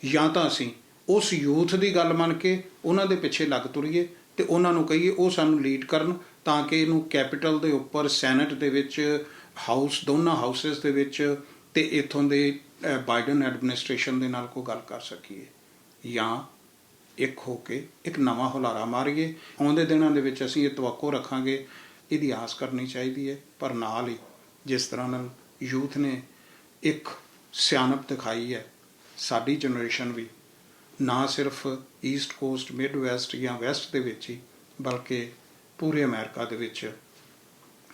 ਜਾਂ ਤਾਂ ਅਸੀਂ ਉਸ ਯੂਥ ਦੀ ਗੱਲ ਮੰਨ ਕੇ ਉਹਨਾਂ ਦੇ ਪਿੱਛੇ ਲੱਗ ਤੁਰੀਏ ਤੇ ਉਹਨਾਂ ਨੂੰ ਕਹੀਏ ਉਹ ਸਾਨੂੰ ਲੀਡ ਕਰਨ, ਤਾਂ ਕਿ ਇਹਨੂੰ ਕੈਪੀਟਲ ਦੇ ਉੱਪਰ, ਸੈਨੇਟ ਦੇ ਵਿੱਚ, ਹਾਊਸ, ਦੋਨਾਂ ਹਾਊਸਿਸ ਦੇ ਵਿੱਚ, ਤੇ ਇੱਥੋਂ ਦੇ ਬਾਈਡਨ ਐਡਮਿਨਿਸਟ੍ਰੇਸ਼ਨ ਦੇ ਨਾਲ ਕੋਈ ਗੱਲ ਕਰ ਸਕੀਏ। ਜਾਂ ਇੱਕ ਹੋ ਕੇ ਇੱਕ ਨਵਾਂ ਹੁਲਾਰਾ ਮਾਰੀਏ। ਆਉਂਦੇ ਦਿਨਾਂ ਦੇ ਵਿੱਚ ਅਸੀਂ ਇਹ ਤਵੱਕੋ ਰੱਖਾਂਗੇ, ਇਹਦੀ ਆਸ ਕਰਨੀ ਚਾਹੀਦੀ ਹੈ। ਪਰ ਨਾਲ ਹੀ ਜਿਸ ਤਰ੍ਹਾਂ ਨਾਲ ਯੂਥ ਨੇ ਇੱਕ ਸਿਆਣਪ ਦਿਖਾਈ ਹੈ, ਸਾਡੀ ਜਨਰੇਸ਼ਨ ਵੀ ਨਾ ਸਿਰਫ ਈਸਟ ਕੋਸਟ, ਮਿਡ ਵੈਸਟ ਜਾਂ ਵੈਸਟ ਦੇ ਵਿੱਚ ਹੀ, ਬਲਕਿ ਪੂਰੇ ਅਮਰੀਕਾ ਦੇ ਵਿੱਚ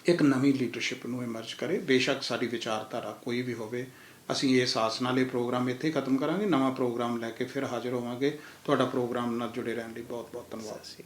ਇੱਕ ਨਵੀਂ ਲੀਡਰਸ਼ਿਪ ਨੂੰ ਇਮਰਜ ਕਰੇ। ਬੇਸ਼ੱਕ ਸਾਡੀ ਵਿਚਾਰਧਾਰਾ ਕੋਈ ਵੀ ਹੋਵੇ। ਅਸੀਂ ਇਸ ਆਸ ਨਾਲ ਇਹ ਪ੍ਰੋਗਰਾਮ ਇੱਥੇ ਖਤਮ ਕਰਾਂਗੇ। ਨਵਾਂ ਪ੍ਰੋਗਰਾਮ ਲੈ ਕੇ ਫਿਰ ਹਾਜ਼ਰ ਹੋਵਾਂਗੇ। ਤੁਹਾਡਾ ਪ੍ਰੋਗਰਾਮ ਨਾਲ ਜੁੜੇ ਰਹਿਣ ਲਈ ਬਹੁਤ ਬਹੁਤ ਧੰਨਵਾਦ।